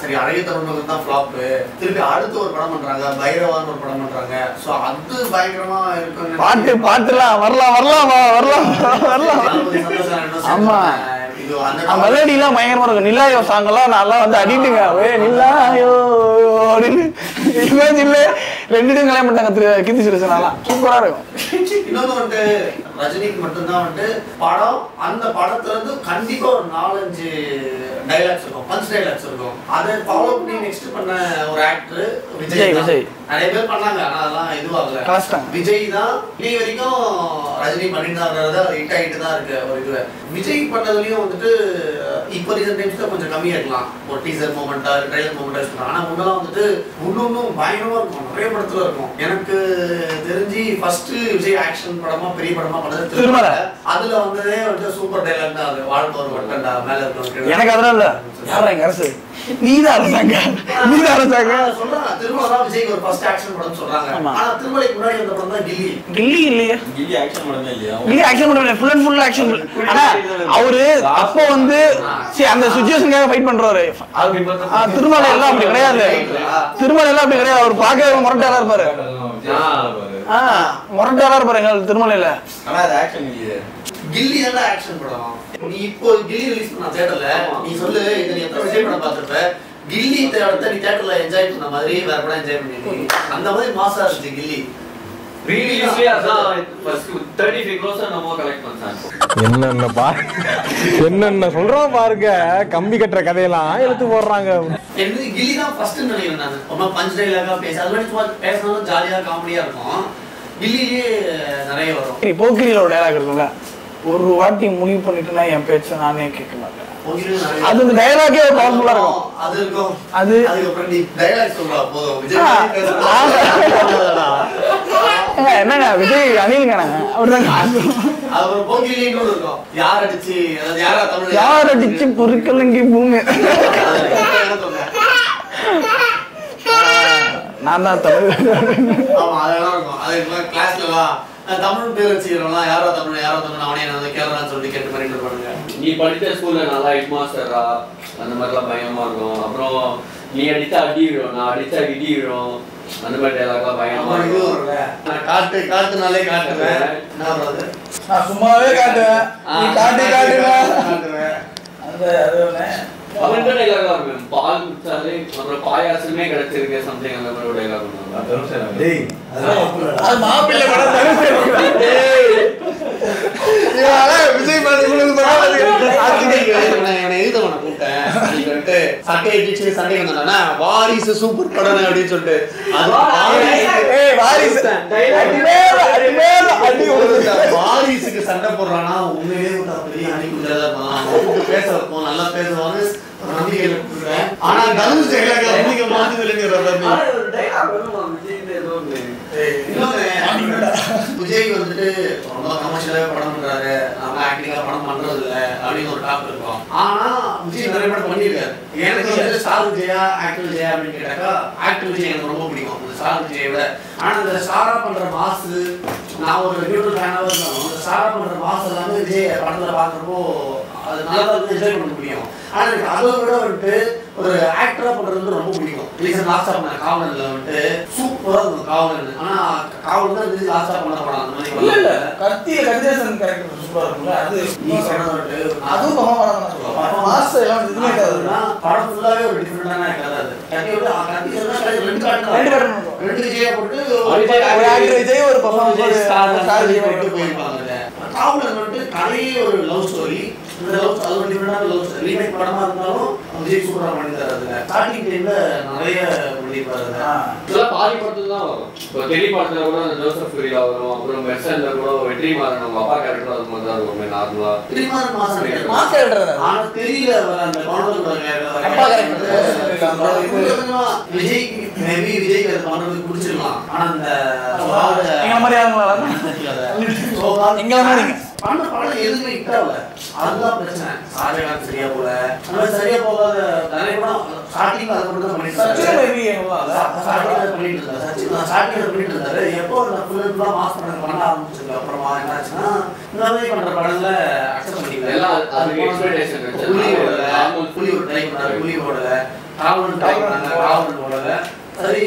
சரி அழகிய தருணம் தான் ஃபிளாப். திருப்பி அடுத்து ஒரு படம் பண்றாங்க, பைரவான்னு ஒரு படம் பண்றாங்க. சோ அது பயங்கரமா இருக்கு. பாட்டுலாம் வரலாம். ஆமா மெலடி எல்லாம் பயங்கரமா இருக்கும். நிலாயோ சாங் எல்லாம் நல்லா வந்து அடிட்டுங்க. நிலாயோ அப்படின்னு இமேஜ் இல்ல 2 கல்யாணம் பண்ணாங்க கீர்த்தி சுரேஷன். நல்லா சூப்பரா இருக்கும். இன்னொன்று வந்துட்டு ரஜினிக்கு மட்டும்தான் வந்துட்டு படம் அந்த படத்துல இருந்து கண்டிப்பா ஒரு 4-5 டைலாக்ஸ் இருக்கும், பஞ்ச் டைலாக்ஸ் இருக்கும். அதை ஃபாலோ பண்ணி நெக்ஸ்ட் பண்ண ஒரு ஆக்டர் விஜய். நிறைய பேர் பண்ணாங்க, ஆனா அதெல்லாம் இதுவாகல. விஜய் தான் இன்னை வரைக்கும் ரஜினி பண்ணிட்டு தான் ஹிட் ஆகிட்டு தான் இருக்கு ஒரு இது. விஜய் பண்ணதுலயும் வந்துட்டு இப்போ ரீசன்ட் டைம்ஸ்ல கொஞ்சம் கம்மியா இருக்கலாம், ஒரு டீசர் மூமெண்டா ட்ரைலர் மூமெண்டா இருக்கலாம். ஆனா முன்னெல்லாம் வந்துட்டு இன்னும் பயங்கரமா இருக்கும், நிறைய படத்துல இருக்கும். எனக்கு தெரிஞ்சு ஃபர்ஸ்ட் விஜய் ஆக்ஷன் படமா பெரிய படமா பண்ணது திருமலை. அதுல வந்ததே வந்து சூப்பர் டைலாக் தான், அது வாழ்க்கை ஒரு வட்டண்டா மேல இருக்கும். எனக்கு அதெல்லாம் இல்ல, யாரா எங்க அரசு நீதான் அரசாங்க சொல்றாங்க. திருமலை தான் விஜய்க்கு ஒரு ஃபர்ஸ்ட் ஆக்ஷன் படம் சொல்றாங்க. ஆனா திருமலைக்கு முன்னாடி வந்த படம் தான் கில்லி. கில்லி இல்லையே, கில்லி ஆக்ஷன் படமே இல்லையா? கில்லி ஆக்ஷன் படம் இல்ல, ஃபுல் அண்ட் ஃபுல் ஆக்ஷன். ஆனா அவரு அப்போ வந்து அந்த சிச்சுவேஷனுக்காக ஃபைட் பண்றாரு. திருமலை எல்லாம் அப்படி கிடையாது, திருமலை எல்லாம் அப்படி கிடையாது. அவர் பார்க்கவே முரட்டாளா இருப்பாரு, முரட்டாளா இருப்பாரு எங்க திருமலையில. ஆனா அது ஆக்ஷன் இல்லையே. கில்லி தான் ஆக்ஷன் படம். நீ இப்போ கில்லி ரிலீஸ் பண்ண தியேட்டர்ல நீ சொல்லு, இத நீ எத்தனை விஜய் படம் பார்த்திருப்ப? கில்லி தேட்டர்ல நீ தியேட்டர்ல என்ஜாய் பண்ண மாதிரி வேற படம் என்ஜாய் பண்ணி அந்த மாதிரி மாசா இருந்துச்சு கில்லி. ரீலீஸ்லயே அதான் ஃபர்ஸ்ட் 35 crores நம்ம கலெக்ட் பண்ணாங்க. என்னென்ன சொல்றோம் பாருங்க, கம்பி கட்டுற கதையெல்லாம் எடுத்து போடுறாங்க. எனக்கு கில்லி தான் ஃபர்ஸ்ட் நினைக்கிறேன் நான். ரொம்ப பஞ்ச் டைலாகா பேச, அது மாதிரி சும்மா பேசினாலும் ஜாலியா காமெடியா இருக்கும். கில்லியே நிறைய வரும். போக்கிரியோட டைலாக் இருக்குல்ல, ஒரு வாட்டி முடிவு பண்ணிட்டுனா என் பேச்ச நானே கேட்க மாட்டேன். அது அந்த டயலாகே பவர்ஃபுல்லா இருக்கும். அது இருக்கும். அது அதுக்கப்புறம் நீ டயலாக் சொல்றா போதும். விஜய் என்னங்க விஜய் அணில்ங்கண்ணா அவர்தான். அவர் போக்கிரியில இருக்கும், யார் அடிச்சு அதாவது யார் அடிச்சு பொறுக்கலங்கி பூமி நான் தான் தமிழ். ஆமா அதெல்லாம் இருக்கும். அதுக்கு கிளாஸ்லாம் தமிழ் பேர் வச்சுக்கிறோம்லாம், யாரோ தமிழ் அவனே நான் கேரளான்னு சொல்லி கேட்டு பண்ணிட்டு இருப்பாங்க. நீ படித்த ஸ்கூல்ல நல்லா ஹெட் மாஸ்டரா அந்த மாதிரிலாம் பயமா இருக்கும். அப்புறம் நீ அடித்தா அடி விழும், நான் அடித்தா இடி விழும், அந்த மாதிரி டைலாக்லாம் பயமா இருக்கும். காட்டுனாலே காட்டுவேன், நான் சும்மாவே காட்டுவேன், நீ காட்டுவேன். அவன் டைலாக் இருக்கும், பால் குடிச்சாலே அப்புறம் பாயாசமே கிடைச்சிருக்கு சம்திங் அந்த மாதிரி ஒரு டைலாக் பண்ணுவாங்க. அது மாப்பிள்ளை படம் விஜய் வாரிசு சூப்பர் படம் அப்படின்னு சொல்லிட்டு வாரிசுக்கு சண்டை போடுறானா உண்மையிலே பேச வைப்போம், நல்லா பேசுவாங்க. ஆனா விஜய் வந்துட்டு ரொம்ப கமர்ஷியலாவே படம் பண்றாரு, நம்ம ஆக்டிங்கா படம் பண்றது இல்ல அப்படின்னு ஒரு டாப் இருக்கும். ஆனா விஜய் நிறைய படம் பண்ணிருக்காரு. எனக்கு வந்து ஸ்டார் விஜயா ஆக்டர் விஜயா அப்படின்னு கேட்டாக்கா ஆக்டர் விஜய் எனக்கு ரொம்ப பிடிக்கும் ஸ்டார் விஜயை விட. ஆனா இந்த ஸ்டாரா பண்ற மாசு, நான் ஒரு நியூட்ரல் ஃபேனாவே இருக்கேன். அந்த ஸ்டாரா பண்ற மாசு எல்லாமே விஜய் படத்துல பாக்குறப்போ அது நல்லா என்ஜாய் பண்ண முடியும். ஆனா எனக்கு அதை விட வந்துட்டு ஒரு ஆக்டரா பண்றது வந்து ரொம்ப பிடிக்கும். ரீசன் லாஸ்டா பண்ண காவலன்ல வந்துட்டு சூப்பரா இருக்கும் காவலன். ஆனா காவலன் தான் விஜய் லாஸ்டா பண்ண படம். அந்த மாதிரி இல்ல கத்திய கதிரேசன் கேரக்டர் சூப்பரா இருக்கும்ல, அது நீ சொன்னது வந்துட்டு அதுவும் படம் சொல்லுவாங்க. மாஸ் எல்லாம் இதுமே காதுன்னா படம் ஃபுல்லாவே ஒரு டிஃபரெண்டான கதை. அது கத்தியோட கத்தியெல்லாம் ரெண்டு விஜயா போட்டு ஒரு ஆக்டர் விஜய் ஒரு பர்ஃபார்மன்ஸ் ஸ்டார் விஜய் போட்டு போயிருப்பாங்க. காவலன் வந்துட்டு கதையே ஒரு லவ் ஸ்டோரி. இந்த லவ் அது ஒரு டிஃபரெண்டான லவ் ஸ்டோரி. ரீமேக் படமா இருந்தாலும் விஜய் சூப்பரா பண்ணிட்டாரு. அதுல ஸ்டார்டிங் டைம்ல நிறைய பண்ணிருப்பாரு. இதெல்லாம் பாதி படத்துல தான் வரும். இப்போ தெரிய படத்துல கூட அந்த ஜோசப் சூர்யா வரும், அப்புறம் மெர்சன்ல கூட வெற்றிமாறன் நம்ம அப்பா கேரக்டர் அது மாதிரி தான் இருக்கும் நார்மலா. வெற்றிமாறன் மாஸ் கேரக்டர் ஆனா தெரியல அந்த கான்வென்ட் கேரக்டர் அப்பா கேரக்டர் விஜய் மேபி விஜய் அது பண்றது பிடிச்சிருக்கலாம். ஆனா அந்த எங்க மாதிரி ஆளுங்களா எங்க மாதிரி பண்ண படம் எதுவுமே ஹிட் ஆகல. அதுதான் பிரச்சனை. சாரியான் சரியா போல, அந்த சரியா போகாத நிறைய படம் ஸ்டார்டிங் அதை மட்டும் தான் பண்ணிட்டு இருந்தாரு. எப்போ அந்த ஃபுல்லா மாஸ் பண்ண ஆரம்பிச்சதுக்கு அப்புறமா என்னாச்சுன்னா இந்த மாதிரி பண்ற படங்களை அக்செப்ட் பண்ணிக்கல. புலி ஒரு ட்ரை பண்ணாரு, புலி ஓடல. காவலன் ட்ரை பண்ணாங்க, காவலன் ஓடல. சரி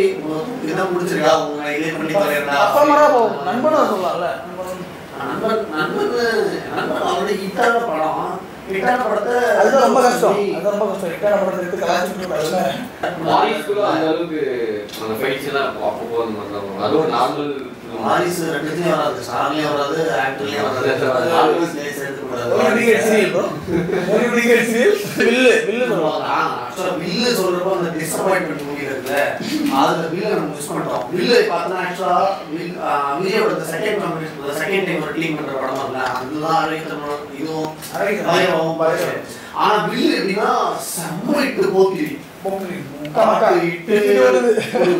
இதுதான் முடிச்சிருக்கா உங்க இதே பண்ணி தரேன்டா நண்பனா சொல்லலாம்ல. நண்பன் அவருடைய ஹிட்டான படம், ஹிட்டான படத்தை அது ரொம்ப கஷ்டம். ஹிட்டான படத்தை எடுத்து கலாச்சிட்டு வாரிசுல அந்த அளவுக்கு அந்த ஃபைட்ஸ் எல்லாம் அப்போ போற மாதிரி தான். அதுவும் நார்மல் இருக்கும். வாரிசு ரெண்டுத்துலயும் வராது, ஸ்டார்லயும் வராது, ஆக்டர்லயும் வராது. வில்லு சொல்றப்போ அந்த டிசப்பாயின்மெண்ட் மூவி இருக்குல்ல, அதுல வில்ல நம்ம மிஸ் பண்றோம். வில்லு பார்த்தா ஆக்சுவலா விஜயோட செகண்ட் டைம் ஒரு க்ளீன் பண்ற படமா இல்ல, அதுதான் அரைக்கணும். இதுவும் அரைக்கணும். ஆனா வில்லு எப்படின்னா செம்ம இட்டு போக்கிரி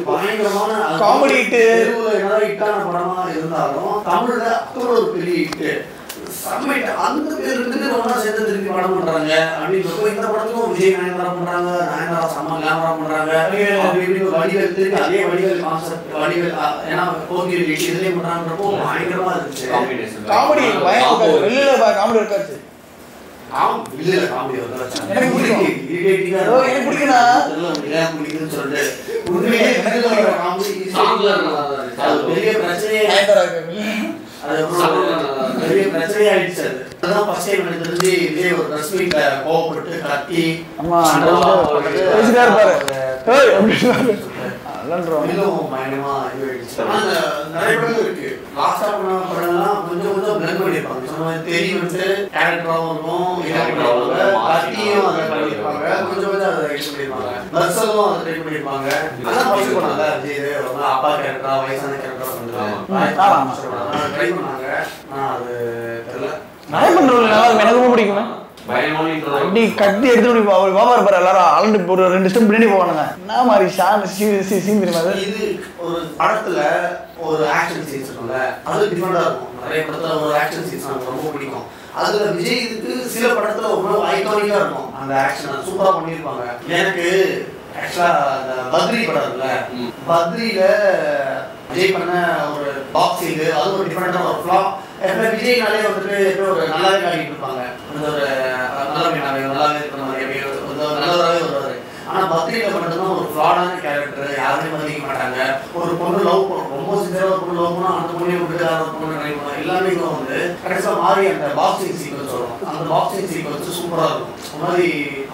பயங்கரமான காமெடி ஹிட்டான படமா இருந்தாலும் தமிழ்ல அத்தோட ஒரு பெரிய ஹிட்டு. அந்த பேர் 2 பேரும் ஒண்ணா சேர்ந்து திருப்பி படம் பண்றாங்க அப்படின்னு இந்த படத்துக்கும் விஜய் நயன்தாரா பண்றாங்க, நயன்தாரா செம்ம கேமரா பண்றாங்க. வடிவேல் திருப்பி அதே வடிவேல் கான்செப்ட் வடிவேல் ஏன்னா போக்கிரி இதுலயும் பண்றாங்கன்றப்போ பயங்கரமா இருந்துச்சு. காமெடி வெளியில காமெடி இருக்காச்சு. வில்லுல காமெடி எனக்கு பிடிக்கும். எனக்கு பிடிக்கும்னா பிடிக்குன்னு சொல்லிட்டு உண்மையே பெரிய பிரச்சனையே பெரிய பிரச்சனையாயிடுச்சு. அதுதான் ஃபர்ஸ்ட் டைம் எனக்கு தெரிஞ்சு இதே ஒரு ட்ரெஸ் மீட்ல கோவப்பட்டு கத்தி நிறைய படம் இருக்கு. லாஸ்டா பண்ண படம்லாம் கொஞ்சம் கொஞ்சம் பிளண்ட் பண்ணிருப்பாங்க. தெரியும் கேரக்டராகவும் இருக்கும், கத்தியும் அதை பண்ணிருப்பாங்க, கொஞ்சம் கொஞ்சம் அதை ட்ரை பண்ணிருப்பாங்க, பர்சலும் அதை ட்ரை பண்ணிருப்பாங்க. அதான் ஃபர்ஸ்ட் பண்ணல விஜய் அப்பா கேரக்டரா வயசான கேரக்டரா ட்ரை பண்ணாங்க. அது தெரியல நிறைய பண்றது எனக்கு ரொம்ப பிடிக்குமே. அப்படி கட்டி எடுத்து அவர் வியாபாரம் பாரு எல்லாரும் அலண்டு ஒரு 2 ஸ்டெப் பின்னாடி போவானுங்க. என்ன மாதிரி சீன் தெரியுமா? இது ஒரு படத்துல ஒரு ஆக்ஷன் சீன்ஸ் இருக்கும்ல, அது டிஃபரெண்டா இருக்கும். நிறைய படத்துல ஒரு ஆக்ஷன் சீன்ஸ் எனக்கு ரொம்ப பிடிக்கும். அதுல விஜய் இதுக்கு சில படத்துல ரொம்ப ஐகானிக்கா இருக்கும். அந்த ஆக்ஷன் சூப்பரா பண்ணிருப்பாங்க. எனக்கு ஆக்சுவலா அந்த பத்ரி படம் இருக்குல்ல, பத்ரியில விஜய் பண்ண ஒரு பாக்ஸிங் அது ஒரு டிஃபரெண்டான ஒரு ஃபிளாப். விஜய்னாலே வந்துட்டு ஒரு நல்லாவே காட்டிட்டு இருப்பாங்க, அந்த ஒரு நல்லாவே இருக்கிற மாதிரி நல்லவராகவே வருவாரு. ஆனா பத்ரியில மட்டும்தான் ஒரு ஃப்ளாடான கேரக்டர், யாருமே மதிக்க மாட்டாங்க. ஒரு பொண்ணு லவ் பண்ணும், ரொம்ப சின்ன ஒரு பொண்ணு லவ் பண்ணா அந்த பொண்ணை விட்டு ஒரு பொண்ணு ட்ரை பண்ணும். எல்லாமே வந்து கடைசியா மாறி அந்த பாக்ஸிங் சீக்வன்ஸ் வரும். அந்த பாக்ஸிங் சீக்வன்ஸ் சூப்பரா இருக்கும். ஒரு மாதிரி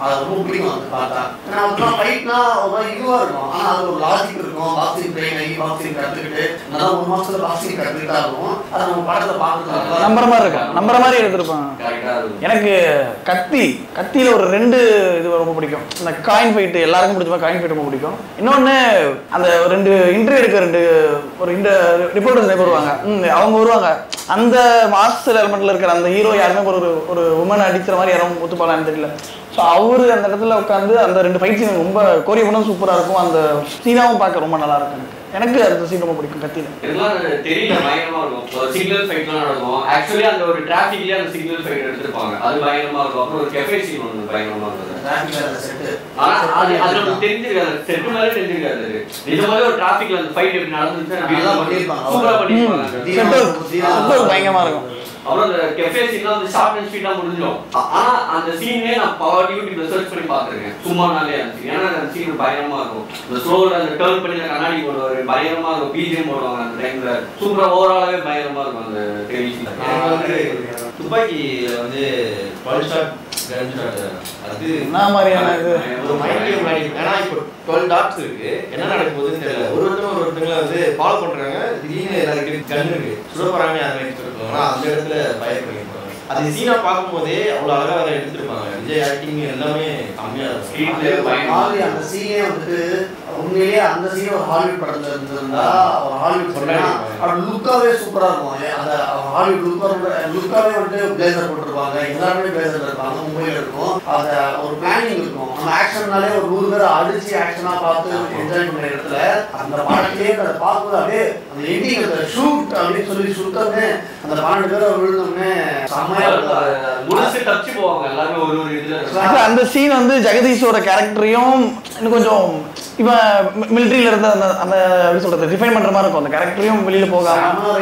அது ரொம்ப பிடிக்கும் வந்து பார்த்தா. ஏன்னா அதெல்லாம் ஃபைட்னா ஒரு மாதிரி இதுவா இருக்கும், ஆனா அது ஒரு லாஜிக் இருக்கும். பாக்ஸிங் ட்ரெயின் ஆகி பாக்ஸிங் கற்றுக்கிட்டு நல்லா 1 மாசத்துல பாக்ஸிங் கற்றுக்கிட்டா இருக்கும். அதை நம்ம படத்தை பார்க்கறது நம்புற மாதிரி இருக்கும், நம்புற மாதிரி எடுத்துருப்பாங்க. எனக்கு கத்தியில ஒரு 2 இது ரொம்ப பிடிக்கும். இந்த காயின் ஃபைட் எல்லாருக்கும் பிடிச்ச காயின் ஃபைட் ரொம்ப பிடிக்கும். இன்னொன்னு அந்த 2 இன்டர்வியூ எடுக்க ஒரு ரிப்போர்ட்டர்ஸ் வருவாங்க, அவங்க வருவாங்க. அந்த மாஸ்டர் எலிமெண்ட்ல இருக்கிற அந்த ஹீரோ யாருமே ஒரு உமன் அடிக்கிற மாதிரி யாரும் ஒத்துப்பாலான்னு தெரியல. ஸோ அவரு அந்த இடத்துல உட்காந்து அந்த 2 ஃபைட் சீன் ரொம்ப கோரிய பண்ண சூப்பராக இருக்கும். அந்த சீனாவும் பார்க்க ரொம்ப நல்லா இருக்கும். எனக்கு அந்த சீன் ரொம்ப பிடிக்கும். கத்தியில இதெல்லாம் தெரியல பயங்கரமா இருக்கும். ஒரு சிக்னல் ஃபைட்லாம் நடக்கும். ஆக்சுவலி அந்த ஒரு டிராஃபிக்லயே அந்த சிக்னல் ஃபைட் எடுத்துருப்பாங்க, அது பயங்கரமா இருக்கும். அப்புறம் ஒரு கெஃபே சீன் ஒன்று பயங்கரமா இருக்கும். அது நமக்கு தெரிஞ்சிருக்காது, செட்டு மாதிரி தெரிஞ்சிருக்காது. நிஜமாவே ஒரு டிராஃபிக்ல அந்த ஃபைட் எப்படி நடந்துச்சு சூப்பரா பண்ணிருப்பாங்க, பயங்கரமா இருக்கும். அப்புறம் அந்த கெஃபே சீன்லாம் வந்து ஷார்ட் அண்ட் ஸ்வீட்டா முடிஞ்சிடும். ஆனா அந்த சீனே நான் யூடியூப்ல சர்ச் பண்ணி பார்த்துருக்கேன் சும்மானாலே. அந்த சீன் ஏன்னா அந்த சீன் பயங்கரமா இருக்கும். இந்த ஸ்லோவில் அந்த டர்ன் பண்ணி அந்த கண்ணாடி போடுவாரு, பயங்கரமா இருக்கும். பிஜிஎம் போடுவாங்க அந்த டைம்ல, சூப்பரா ஓவராலாவே பயங்கரமா இருக்கும் அந்த டெலிவிஷன். துப்பாக்கி வந்து அது என்ன மாதிரியான இது ஒரு மைண்ட் பிளானிங். ஏன்னா இப்போ 12 டாட்ஸ் இருக்கு, என்ன நடக்க போகுதுன்னு தெரியல. ஒருத்தவங்களை வந்து ஃபாலோ பண்றாங்க, திடீர்னு எல்லாருக்கும் கண் இருக்கு சுட போறாங்க, அதை எடுத்துருக்கோம். அந்த இடத்துல பயப்படுறாங்க. அது சீனா பார்க்கும்போதே அவ்வளோ அழகாக அதை எடுத்துருப்பாங்க. விஜய் ஆக்டிங் எல்லாமே கம்மியாக இருக்கும். அந்த சீனே வந்துட்டு உண்மையிலேயே அந்த சீன் ஒரு ஹாலிவுட் படத்துல இருந்திருந்தா ஒரு ஹாலிவுட் லுக்காவே சூப்பரா இருக்கும். அந்த ஹாலிவுட் லுக்காவே வந்துட்டு பிளேசர் போட்டிருப்பாங்க, எல்லாருமே பிளேசர் இருப்பாங்க, மும்பைல இருக்கும். அத ஒரு பிளானிங் இருக்கும். அந்த ஆக்ஷன்னாலே ஒரு 100 பேரை அடிச்சு ஆக்ஷனா பார்த்து என்ஜாய் பண்ற இடத்துல அந்த பாடத்திலேயே அதை பார்க்கும்போது அப்படியே அந்த எண்டிங் அந்த ஷூட் அப்படின்னு சொல்லி சுத்தமே அந்த 12 பேரை விழுந்தோம்னே செம்மையா முடிச்சு டச்சு போவாங்க எல்லாருமே ஒரு இதுல. அந்த சீன் வந்து ஜெகதீஷோட கேரக்டரையும் இன்னும் கொஞ்சம் இவன் மிலிட்ரியில இருந்த அந்த அந்த எப்படி சொல்றது டிஃபைன் பண்ற மாதிரி இருக்கும். அந்த கேரக்டரையும் வெளியில போகாம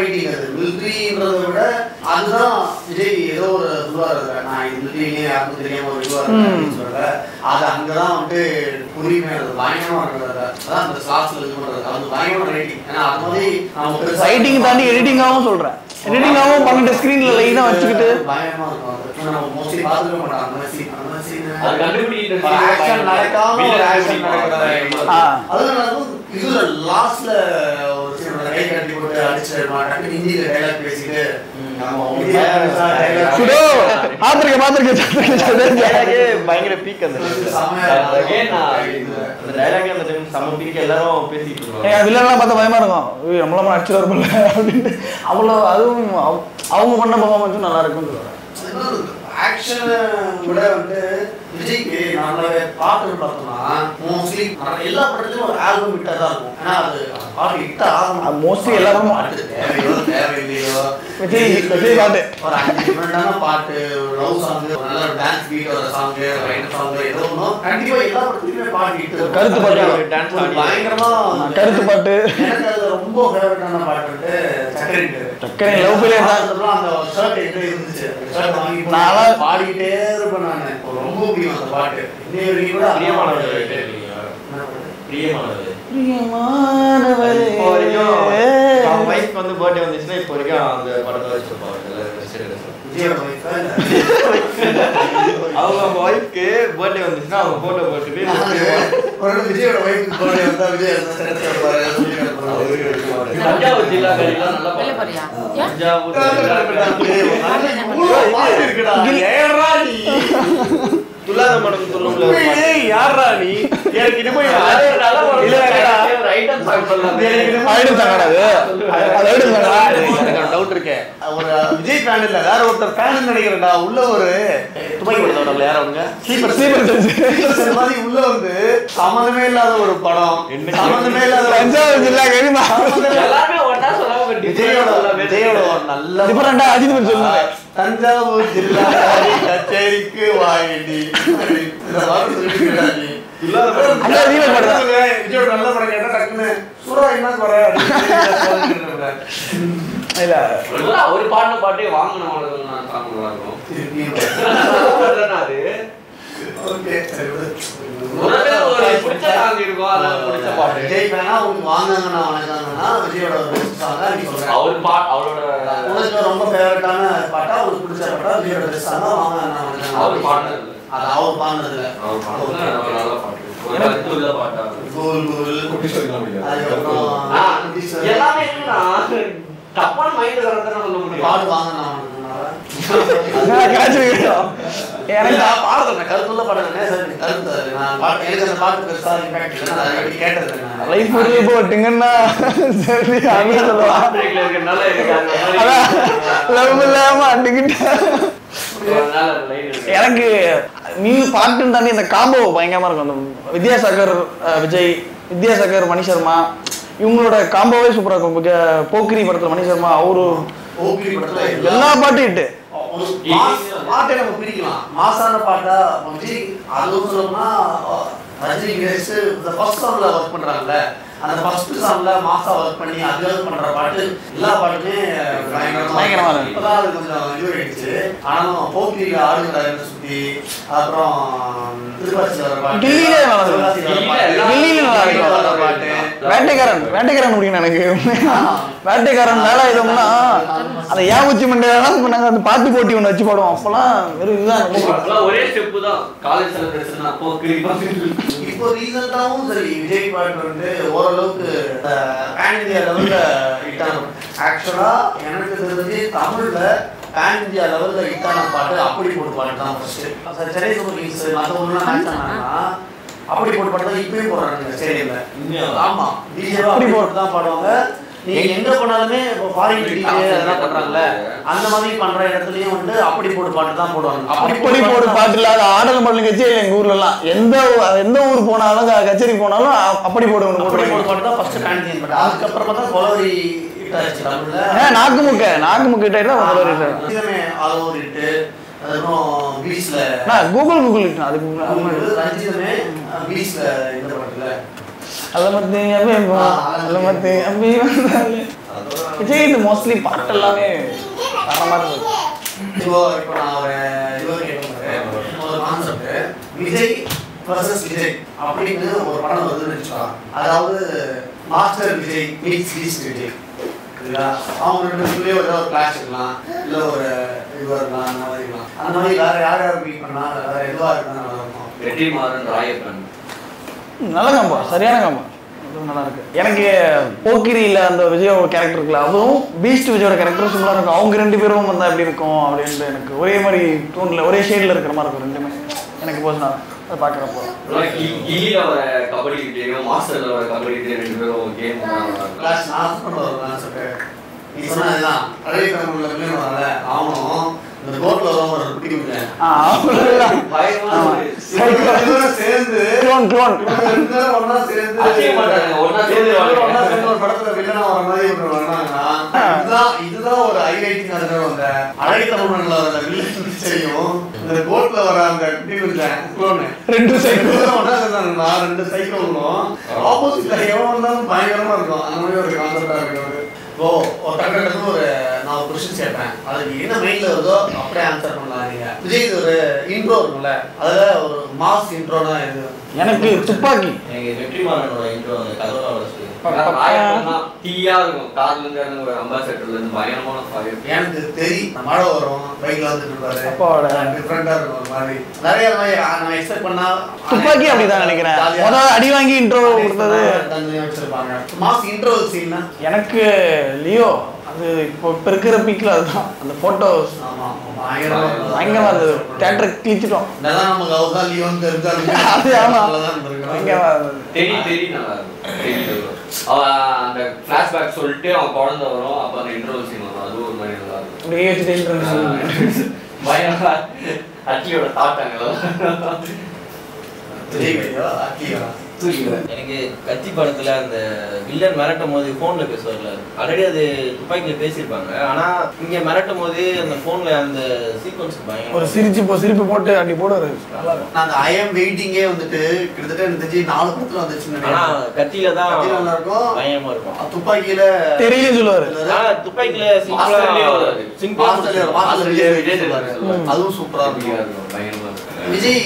மிலிட்ரின்றதை விட அதுதான் விஜய் ஏதோ ஒரு சொல்லுவாரு, நான் மிலிட்ரியிலேயே யாருக்கும் தெரியாம ஒரு இதுவாரு சொல்ற அது அங்கதான் வந்து புரியுமே. அது பயங்கரமா இருக்கிறது, அதான் அந்த ஸ்லாட்ஸ்ல இது பண்றது, அது பயங்கரமா ரைட்டிங். ஏன்னா அது மாதிரி நம்ம ரைட்டிங் தாண்டி எடிட்டிங்காகவும் சொல்றேன், எடிட்டிங்காகவும் பண்ணிட்டு ஸ்கிரீன்ல லைனா வச்சுக்கிட்டு பயங்கரமா இருக்கும். நம்ம மோஸ்ட்லி பார்த்துக்க மாட்டோம் அந்த மாதிரி சீன். அந்த சீன் அது கண்டுபிடிக்கிறது ஆக்ஷன் நடக்காம ஒரு ஆக்ஷன் நடக்குது. அதுல இதுல லாஸ்ட்ல ஒரு சீன் கை கட்டி போட்டு அடிச்சு டக்குனு ஹிந்தியில டைலாக் பேசிட்டு பயங்கர பீக் அந்த டைலாக் அந்த டைம் செம பீக் எல்லாரும் பேசிட்டு இருக்காங்க வில்லன்லாம் பார்த்தா பயமா இருக்கும் நம்மளாம் அடிச்சு வரல அப்படின்ட்டு அவ்வளோ அதுவும் அவங்க பண்ண பர்ஃபார்மன்ஸும் நல்லா இருக்குன்னு சொல்லுவாங்க ஆக்ஷனை விட வந்து விஜய்க்கு நல்லாவே பாட்டு பார்த்தோம்னா மோஸ்ட்லி எல்லா படத்துலையும் ஒரு ஆல்பம் விட்டா தான் இருக்கும். ஏன்னா அது பாட்டு ஹிட் ஆகும். மோஸ்ட்லி எல்லாரும் பாட்டு தேவையில்லையோ விஜய் பாட்டு ஒரு 5 நிமிஷம் பாட்டு, லவ் சாங், நல்ல டான்ஸ் பீட் வர சாங், ரைட் சாங் ஏதோ ஒன்று கண்டிப்பா எல்லா படத்துலையுமே பாட்டு ஹிட். கருத்து பாட்டு டான்ஸ் பயங்கரமா கருத்து பாட்டு. எனக்கு அது ரொம்ப ஃபேவரட்டான பாட்டு வந்து சக்கரை லவ் ஃபெயிலியர் தான். அந்த ஷர்ட் எப்படி இருந்துச்சு, ஷர்ட் வாங்கி நான் பாடிக்கிட்டே இருப்பேன். நான் ரொம்ப பிடிக்கும் அந்த பாட்டு. இன்னைய வரைக்கும் கூட இப்போ வரைக்கும் அவங்க வைஃப் வந்து பர்த்டே வந்துச்சுன்னா இப்போ வரைக்கும் அந்த படத்தை வச்சிருப்பாங்க. அவங்க ஒய்ஃப்க்கு பர்த்டே வந்துச்சுன்னா அவங்க போட்டோ போட்டுட்டு விஜயோட ஒய்ஃப் பர்த்டே வந்தா விஜய் தஞ்சாவூர் ஜில்லா கறிலாம் நல்லா தஞ்சாவூர் துல்லாத மனம் சொல்லும்ல யாரா நீ எனக்கு இது போய் டவுட் இருக்கேன். ஒரு விஜய் ஃபேன் இல்ல வேற ஒருத்தர் ஃபேன் நினைக்கிறேன்டா. உள்ள ஒரு துபாய் கொடுத்தவங்க யார் அவங்க ஸ்லீப்பர் மாதிரி உள்ள வந்து சம்மந்தமே இல்லாத ஒரு படம், சம்மந்தமே இல்லாத தஞ்சாவூர் ஜில்லா கரிமா எல்லாமே ஒண்ணா சொல்லுவாங்க. விஜயோட ஒரு நல்ல டிஃபரெண்டா அஜித் பத்தி சொல்லுங்க. தஞ்சாவூர் ஜில்லா கச்சேரிக்கு வாங்கி விஜயோட நல்ல படம் கேட்டா டக்குன்னு சூரா என்ன குறை இல்ல ஒரு பாட்டே வாங்கினவங்களுக்கு நான் சாங் இருக்கும். அது ஓகே ஒரு பிடிச்ச சாங் இருக்கும். அதான் பிடிச்ச பாட்டு விஜய் ஃபேனா உங்களுக்கு வாங்குங்கன்னா வணக்கங்கன்னா விஜயோட ஒரு பெஸ்ட் சாங்கா நீ சொல்றேன். அவரோட உங்களுக்கு ரொம்ப ஃபேவரட்டான பாட்டா உங்களுக்கு பிடிச்ச பாட்டா விஜயோட பெஸ்ட் சாங்கா வாங்குங்கன்னா அவர் பாடுனது அது அவர் பாடுனதுல அவர் பாடுனது நல்ல பாட்டு. எனக்கு உள்ள பாட்டா கோல் கோல் எல்லாமே இருக்குன்னா தப்பான மைண்ட் வரதுன்னு சொல்ல முடியும். பாடு வாங்கினா கருத்துள்ள படம் கருத்து நான் பாட்டு எனக்கு அந்த பாட்டு பெருசா இம்பாக்ட் இல்லை. நான் அதை கேட்டது லைஃப் போட்டுங்கன்னா சரி அப்படின்னு சொல்லுவான். இருக்கனால லவ் இல்லாம அண்டுக்கிட்டேன். எனக்கு நீ பாட்டுன்னு தாண்டி இந்த காம்போ பயங்கரமா இருக்கும். அந்த வித்யாசாகர் விஜய், வித்யாசாகர் மணி சர்மா இவங்களோட காம்போவே சூப்பரா இருக்கும். போக்கிரி படத்துல மணி சர்மா அவரு எல்லா பாட்டும் இட்டு பாட்டை நம்ம பிரிக்கலாம். மாசான பாட்டா விஜய் அதுவும் சொல்லணும்னா ரஜினி ஃபர்ஸ்ட் சாங்ல ஒர்க் பண்றாங்கல்ல, அந்த ஃபர்ஸ்ட் சாங்ல மாசா ஒர்க் பண்ணி அதுல பண்ற பாட்டு எல்லா பாட்டுமே பயங்கரமா இருக்கு. இப்பதான் அது கொஞ்சம் இதுவாயிடுச்சு. ஆனாலும் போக்கிரியில ஆடுகிறாரு சுத்தி, அப்புறம் திருப்பாச்சி வர பாட்டு, கில்லியில நல்லா இருக்கும் பாட்டு, வேட்டைக்காரன் முடியும் எனக்கு. வேட்டைக்காரன் மேல இதுனா அந்த யாவுச்சி மண்டையெல்லாம் நாங்க அந்த பாட்டு போட்டி ஒன்று வச்சு பாடுவோம். அப்பெல்லாம் வெறும் இதுதான் ஒரே ஸ்டெப் தான் காலேஜ் செலிப்ரேஷன். அப்போ இப்போ ரீசெண்டாவும் சரி விஜய் பாட்டு வந்து ஓரளவுக்கு பேன் இந்தியா லெவல்ல ஹிட்டான. ஆக்சுவலா எனக்கு தெரிஞ்சு தமிழ்ல பேன் இந்தியா லெவல்ல ஹிட்டான பாட்டு அப்படி போட்டு பாட்டு தான் ஃபர்ஸ்ட். சென்னை சூப்பர் கிங்ஸ் மற்ற ஊர்லாம் மேட்ச் ஆனாங்கன்னா அப்படி போட்டு பாட்டு தான் இப்பயும் போடுறாங்க ஸ்டேடியம்ல. ஆமா டிஜே அப்படி போட்டு தான் பாடுவாங்க. நீங்க எங்க போனாலுமே இப்போ ஃபாரின் டிஜே அதெல்லாம் பண்றாங்கல்ல, அந்த மாதிரி பண்ற இடத்துலயும் வந்து அப்படி போட்டு பாட்டு தான் போடுவாங்க. அப்படி போட்டு பாட்டு இல்லாத ஆடல் பாடல் கச்சேரி எங்க ஊர்ல எல்லாம் எந்த ஊர் போனாலும் கச்சேரி போனாலும் அப்படி போட்டு பாட்டு தான் ஃபர்ஸ்ட் பேன் இந்தியன் பாட்டு. அதுக்கப்புறம் பார்த்தா கொலவரி நாக்குமுக்கு கூகுள் ரஞ்சிதமே பீச்ல இந்த பாட்டுல விஜய் மோஸ்ட்லி பாட்டு எல்லாமே தரமா இருக்கு. இப்போ நான் ஒரு கான்செப்ட் விஜய் வர்சஸ் விஜய் அப்படின்னு ஒரு படம் வருதுன்னு வச்சுக்கலாம். அதாவது master Vijay meets Beast Vijay. அவங்க ரெண்டு பேருக்குள்ளேயே ஒரு கிளாஷ் இருக்கலாம், இல்லை ஒரு இதுவாக இருக்கலாம், அந்த மாதிரி இருக்கலாம். அந்த மாதிரி வேற யார் யார் மீட் பண்ணா வேற எதுவாக இருந்தால் நல்லா இருக்கும். வெற்றிமாறன் ராயப்பன் நல்ல காம்பா, சரியான காம்பா. நல்லா இருக்கு. எனக்கு போக்கிரியில் அந்த விஜயோட கேரக்டர் இருக்குல்ல, அதுவும் பீஸ்ட் விஜயோட கேரக்டரும் சிம்பிளாக இருக்கும். அவங்க 2 பேரும் வந்தால் எப்படி இருக்கும் அப்படின்ட்டு எனக்கு ஒரே மாதிரி டோனில் ஒரே ஷேடில் இருக்கிற மாதிரி இருக்கும் ரெண்டுமே எனக்கு பர்சனலாக அதை பார்க்குறப்போ. கில்லியில் வர கபடி கிட்டேயும் மாஸ்டரில் வர கபடி கிட்டே 2 பேரும் கேம் நீ சொன்னதுதான் அழகை தமிழ்ல வரல அவனும் இந்த கோட்ல ஒரு பிடிக்கல சேர்ந்து ஒன்னா சேர்ந்து ஒரு படத்துல வில்லனா வர மாதிரி இதுதான் ஒரு ஹைலைட்டிங். வந்த அழகை தமிழ்ல வர வில்லன் செய்யும் இந்த கோட்ல வர அந்த ரெண்டு சைக்கிள் ஒன்னா சேர்ந்தாங்கன்னா 2 சைக்கிளும் ஆப்போசிட்ல எவன் வந்தாலும் பயங்கரமா இருக்கும். அந்த மாதிரி ஒரு கான்செப்டா இருக்கு. இப்போ ஒரு கட்டத்துக்கு நான் ஒரு கொஸ்டின் கேட்பேன், அதுக்கு என்ன மைண்ட்ல வருதோ அப்படியே ஆன்சர் பண்ணலாம். நீங்க விஜய் ஒரு இன்ட்ரோ இருக்கும்ல, அதுல ஒரு மாஸ் இன்ட்ரோனா இது எனக்கு துப்பாக்கி எனக்கு வெற்றிமாறனோட இன்ட்ரோ அந்த கதவோட தீயா இருக்கும். கார்ல இருந்து ஒரு அம்பாசடர்ல இருந்து பயங்கரமான ஃபயர். எனக்கு தெரியும் மழை வரும், பைக்ல வந்துட்டு இருப்பாரு, டிஃபரெண்டா இருக்கும் ஒரு மாதிரி. நிறைய நான் எக்ஸ்பெக்ட் பண்ணா துப்பாக்கி அப்படிதான் நினைக்கிறேன். முதல்ல அடி வாங்கி இன்ட்ரோ கொடுத்தது வச்சிருப்பாங்க. மாஸ் இன்ட்ரோ சீன்னா எனக்கு லியோ அது இப்போ இருக்கிற பீக்ல அதுதான் அந்த போட்டோஸ் பயங்கரமா இருந்தது. தியேட்டர் கிழிச்சிட்டோம். நமக்கு அவர்தான் லியோன்னு தெரிஞ்சாலும் தெரியும் நல்லா இருக்கும். அந்த ஃபிளாஷ்பேக் சொல்லிட்டு அவன் குழந்தை வரும், அப்ப அந்த இன்ட்ரோல் சீன் வரும், அது ஒரு மாதிரி நல்லா இருக்கும். பயங்கரமா அட்லியோட தாட்டாங்க எனக்கு கத்தி படத்துல அந்த வில்லன் மிரட்டும் போது போன்ல பேசுவார்ல, ஆல்ரெடி அது துப்பாக்கியில பேசியிருப்பாங்க. ஆனா இங்க மிரட்டும் போது அந்த போன்ல அந்த சீக்வன்ஸ் பயங்கர ஒரு சிரிப்பு போட்டு அப்படி போடுவாரு. நல்லா இருக்கும். அந்த ஐ அம் வெயிட்டிங்கே வந்துட்டு கிட்டத்தட்ட எனக்கு தெரிஞ்சு 4 படத்துல வந்துச்சு. ஆனா கத்தியில தான் நல்லா இருக்கும், பயமா இருக்கும். துப்பாக்கியில தெரியல சொல்லுவாரு. துப்பாக்கியில அதுவும் சூப்பரா இருக்கும், பயங்கரமா இருக்கும். விஜய்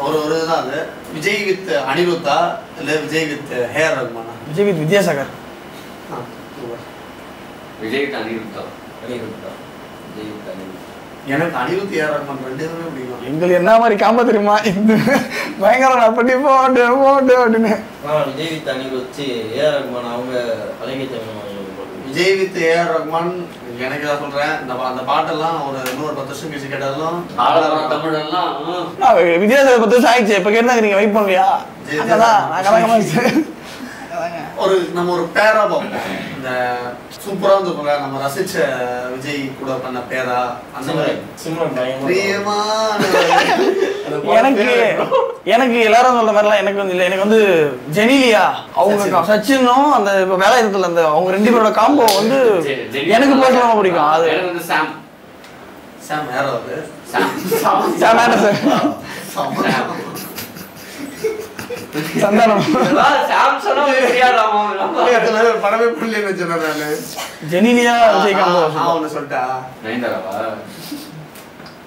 ஒரு இதுதான் அது. விஜய் வித் அனிருத்தா இல்ல விஜய் வித் ஹேஆர் ரஹ்மானா? விஜய் வித் வித்யாசாகர். விஜய் வித் அனிருத்தா. எனக்கு அனிருத் ஏஆர் ரஹ்மான் 2 பேருமே பிடிக்கும். எங்களுக்கு என்ன மாதிரி காம்ப தெரியுமா, இந்த பயங்கரம் பண்ணி போட்டு அப்படின்னு. விஜய் வித் அனிருத் ஏஆர் ரஹ்மான் அவங்க அழகை தமிழ். விஜய் வித் ஏஆர் ரஹ்மான் எனக்கு தான் சொல்றேன், அந்த பாட்டெல்லாம் ஒரு 10 வருஷம் கழிச்சு கேட்டாலும் தமிழெல்லாம் விஜயாசாகர் 10 வருஷம் ஆயிடுச்சு. இப்ப கேட்டா நீங்க வெயிட் பண்ணுவியா? ஒரு நம்ம ஒரு பேரா பார்ப்போம். இந்த சூப்பரா இருந்துருப்பாங்க நம்ம ரசிச்ச விஜய் கூட பண்ண பேரா அந்த மாதிரி எனக்கு எல்லாரும் சொல்ற மாதிரிலாம் எனக்கு வந்து இல்லை. எனக்கு வந்து ஜெனிலியா அவங்க சச்சினும் அந்த இப்போ வேலை இடத்துல அந்த அவங்க 2 பேரோட காம்போ வந்து எனக்கு பர்சனலாக பிடிக்கும். அது சாம் யாரோ அது சந்தானம் படமே புள்ளின்னு வச்சேன். ஜெனிலியா விஜய் காம்போ ஒண்ணு சொல்லிட்டா,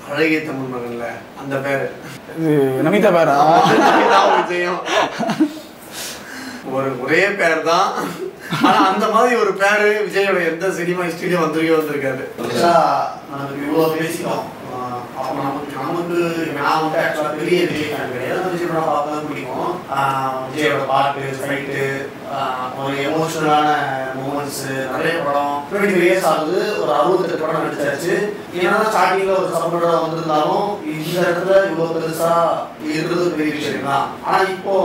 அழகிய தமிழ் மகன்ல அந்த பேரு நமிதா பேரா விஜயம் ஒரே பேர் தான். ஆனா அந்த மாதிரி ஒரு பேரு விஜயோட எந்த சினிமா ஹிஸ்டரியும் வந்திருக்காது. நமக்கு இவ்வளவு பேசிட்டோம். நமக்கு நான் வந்து ஆக்சுவலா பெரிய விஜய் ஃபேன் கிடையாது. விஜய் படம் பார்க்க பிடிக்கும். விஜயோட பாட்டு, ஃபைட்டு, ஒரு எமோஷனலான மூமெண்ட்ஸ், நிறைய படம் 20 இயர்ஸ் ஆகுது. ஒரு 68 படம் நடிச்சாச்சு. ஏன்னா ஸ்டார்டிங்ல ஒரு சப்போர்ட்டா வந்திருந்தாலும் இந்த இடத்துல இவ்வளவு பெருசா இருக்கிறது பெரிய விஷயம் தான். ஆனா இப்போ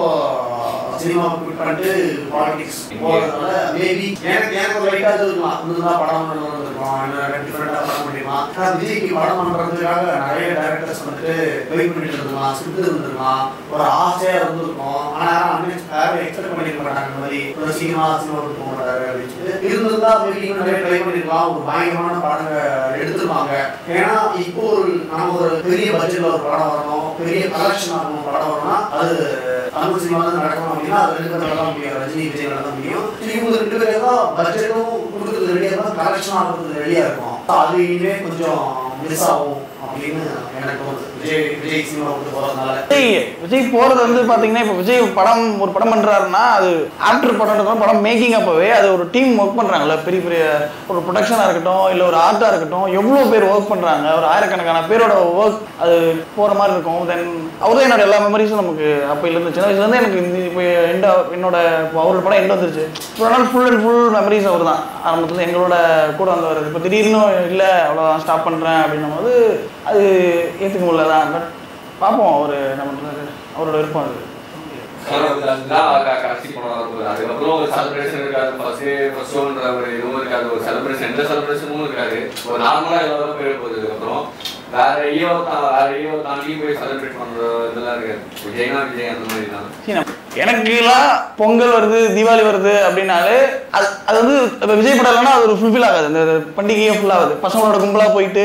சினிமா பண்ணிட்டு பாலிடிக்ஸ் போறதுனால மேபி எனக்கு ஒரு லைட்டா இருக்கலாம், இன்னும் படம் வந்துருக்கலாம், டிஃபரெண்டா படம் பண்ணிருக்கலாம். விஜய்க்கு படம் பண்றதுக்காக நிறைய டைரக்டர்ஸ் வந்துட்டு வெயிட் பண்ணிட்டு இருக்கலாம், ஸ்கிரிப்ட் இருந்திருக்கலாம், ஒரு ஆசையா இருந்திருக்கும். ஆனா யாரும் எக்ஸ்பெக்ட் பண்ணிருக்க மாட்டாங்க. இந்த மாதிரி ஒரு சினிமா போக மாட்டாரு அப்படின்னு சொல்லிட்டு இருந்திருந்தா மேபி நிறைய ட்ரை பண்ணிருக்கலாம், ஒரு பயங்கரமான படங்கள் எடுத்துருவாங்க. ஏன்னா இப்போ நம்ம ஒரு பெரிய பட்ஜெட்ல ஒரு படம் வரணும், பெரிய கலெக்ஷன் ஆகணும் படம் வரணும்னா அது தமிழ் சினிமால நடக்கணும் அப்படின்னா அது 2 பேரும் தான் முடியும், ரஜினி விஜய் தான் முடியும். இவங்க 2 பேரும் தான் பட்ஜெட்டும் கொடுக்கறது ரெடியா இருக்கும், கலெக்ஷன் ஆகிறது ரெடியா இருக்கும். அது இனிமே கொஞ்சம் மிஸ் ஆகும் அப்படின்னு எனக்கு தோணுது. விஜய் சினிமா விட்டு போறதுனால? விஜய் போறது வந்து பாத்தீங்கன்னா இப்போ விஜய் ஒரு படம் பண்றாருன்னா அது ஆக்டர் படம் படம் மேக்கிங் அப்பவே அது ஒரு டீம் ஒர்க் பண்றாங்கல்ல, பெரிய பெரிய ஒரு ப்ரொடக்ஷனா இருக்கட்டும் இல்ல ஒரு ஆர்ட்டா இருக்கட்டும், எவ்வளவு பேர் ஒர்க் பண்றாங்க, ஒரு ஆயிரக்கணக்கான பேரோட ஒர்க் அது போற மாதிரி இருக்கும். தென் அவர்தான் என்னோட எல்லா மெமரிஸும் நமக்கு அப்பையில இருந்து சின்ன வயசுல இருந்து எனக்கு இப்போ என்னோட அவரோட படம் எண்ட் வந்துருச்சு. ஃபுல் அண்ட் ஃபுல் மெமரிஸ் அவர் தான். ஆரம்பத்தில் எங்களோட கூட வந்தவர். இப்போ திடீர்னு இல்லை அவ்வளோதான் ஸ்டாப் பண்ணுறேன் அப்படின்னும் போது அது ஏற்றுக்க முடியல தான். பட் பார்ப்போம் அவர் என்ன பண்ணுறாரு, அவரோட விருப்பம் அது. கடைசி படம் அதுக்கப்புறம் ஒரு செலிப்ரேஷன் இருக்காது, ஃபர்ஸ்ட் ஷோன்ற ஒரு இதுவும் இருக்காது, ஒரு செலிப்ரேஷன் எந்த செலிப்ரேஷனும் இருக்காது. ஒரு நார்மலாக எல்லாரும் போயிட போகுது. அதுக்கப்புறம் வேற ஈவோ தாண்டி போய் செலிப்ரேட் பண்ற இதெல்லாம் இருக்காது. விஜய்னா விஜய் அந்த மாதிரி தான். எனக்குலாம் பொங்கல் வருது, தீபாவளி வருது அப்படின்னாலே அது வந்து விஜய் படம் இல்லைன்னா அது ஒரு ஃபுல்ஃபில் ஆகாது. அந்த பண்டிகையே ஃபுல் ஆகுது. பசங்களோட கும்பலாக போயிட்டு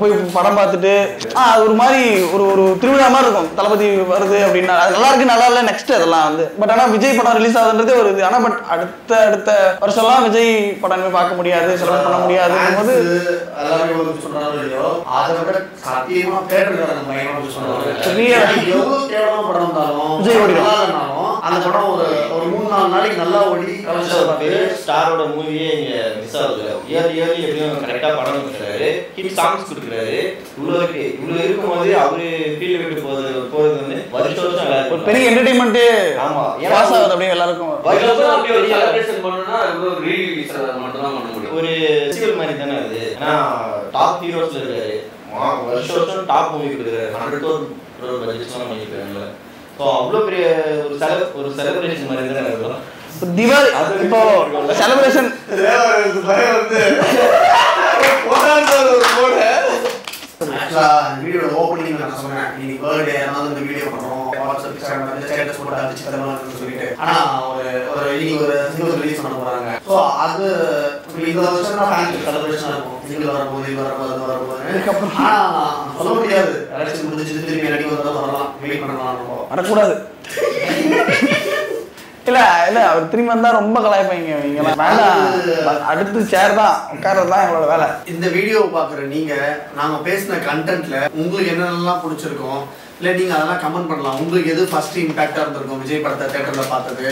போய் படம் பார்த்துட்டு அது ஒரு மாதிரி ஒரு திருவிழா மாதிரி இருக்கும். தளபதி வருது அப்படின்னா அது நல்லா இருக்கு, நல்லா இல்லை நெக்ஸ்ட் அதெல்லாம் வந்து. பட் ஆனால் விஜய் படம் ரிலீஸ் ஆகுதுன்றதே ஒரு இது. ஆனால் பட் அடுத்த வருஷம்லாம் விஜய் படமே பார்க்க முடியாது, செலவு பண்ண முடியாது போது அந்த படம் ஒரு 3-4 நாளைக்கு நல்லா ஓடி ஸ்டாரோட மூவியே இங்க மிஸ் ஆகுது. இயர்லி எப்படியும் கரெக்டா படம் கொடுக்குறாரு, ஹிட் சாங்ஸ் கொடுக்குறாரு. இவ்வளவு இருக்கும்போது அவரு ஃபீல்டு விட்டு போறது வந்து வருஷம் ஒரு பெரிய என்டர்டைன்மெண்ட். ஆமா, பாஸ் ஆகுது அப்படியே எல்லாருக்கும். ஒரு சீரியல் மாதிரி தானே அது. ஏன்னா டாப் ஹீரோஸ்ல இருக்காரு, வருஷம் டாப் மூவி கொடுக்குறாரு, 100 crore பட்ஜெட்லாம் பண்ணிருக்காங்கல்ல. ஸோ அவ்வளோ பெரிய ஒரு செலிப்ரேஷன் மாதிரி தானே இருக்கும். தீபாவளி இப்போ செலிப்ரேஷன் வீடியோட ஓப்பனிங் நான் சொன்னேன், இன்னைக்கு பர்த்டே அதனால இந்த வீடியோ பண்றோம், வாட்ஸ்அப் இன்ஸ்டாகிராம் ஸ்டேட்டஸ் போட்டு அடிச்சு தரலாம்னு சொல்லிட்டு. ஆனா ஒரு இன்னைக்கு ஒரு சிங்கிள் ரிலீஸ் பண்ண போறாங்க. ஸோ அது இந்த வருஷம் தான் ஃபேன் செலிப்ரேஷனா இருக்கும். சிங்கிள் வரும்போது இது வரும்போது ஆனா சொல்ல முடியாது. எலெக்ஷன் முடிஞ்சிட்டு திரும்பி நடிக்க வந்தா வரலாம், வெயிட் பண்ணலாம். வரக்கூடாது. இல்ல அவர் திரும்பி வந்தா ரொம்ப கலாய்ப்பாங்க. வேண்டாம், அடுத்து சேர் தான் உட்கார்றது தான் எங்களோட வேலை. இந்த வீடியோ பாக்குற நீங்க நாங்க பேசின கண்டென்ட்ல உங்களுக்கு என்னென்னலாம் பிடிச்சிருக்கோம், இல்ல நீங்க அதெல்லாம் கமெண்ட் பண்ணலாம். உங்களுக்கு எது ஃபர்ஸ்ட் இம்பாக்டா இருந்திருக்கும் விஜய் படத்தை தியேட்டர்ல பார்த்தது,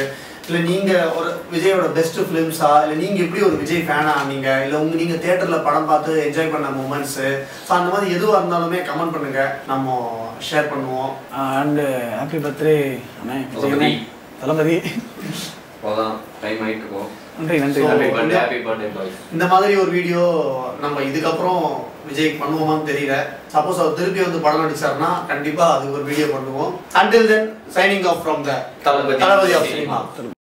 இல்ல நீங்க ஒரு விஜயோட பெஸ்ட் ஃபிலிம்ஸா, இல்ல நீங்க எப்படி ஒரு விஜய் ஃபேனா நீங்க, இல்ல நீங்க தியேட்டர்ல படம் பார்த்து என்ஜாய் பண்ண மூமெண்ட்ஸ், ஸோ அந்த மாதிரி எதுவாக இருந்தாலுமே கமெண்ட் பண்ணுங்க, நம்ம ஷேர் பண்ணுவோம். அண்ட் ஹாப்பி பர்த்டே தளபதி. நன்றி. இந்த மாதிரி ஒரு வீடியோ நம்ம இதுக்கப்புறம் விஜய் பண்ணுவோமான்னு தெரியல. சப்போஸ் அவர் திருப்பி வந்து படம் நடிச்சாருன்னா கண்டிப்பா அது ஒரு வீடியோ பண்ணுவோம். Until then, signing off from the Talabadi of Cinema.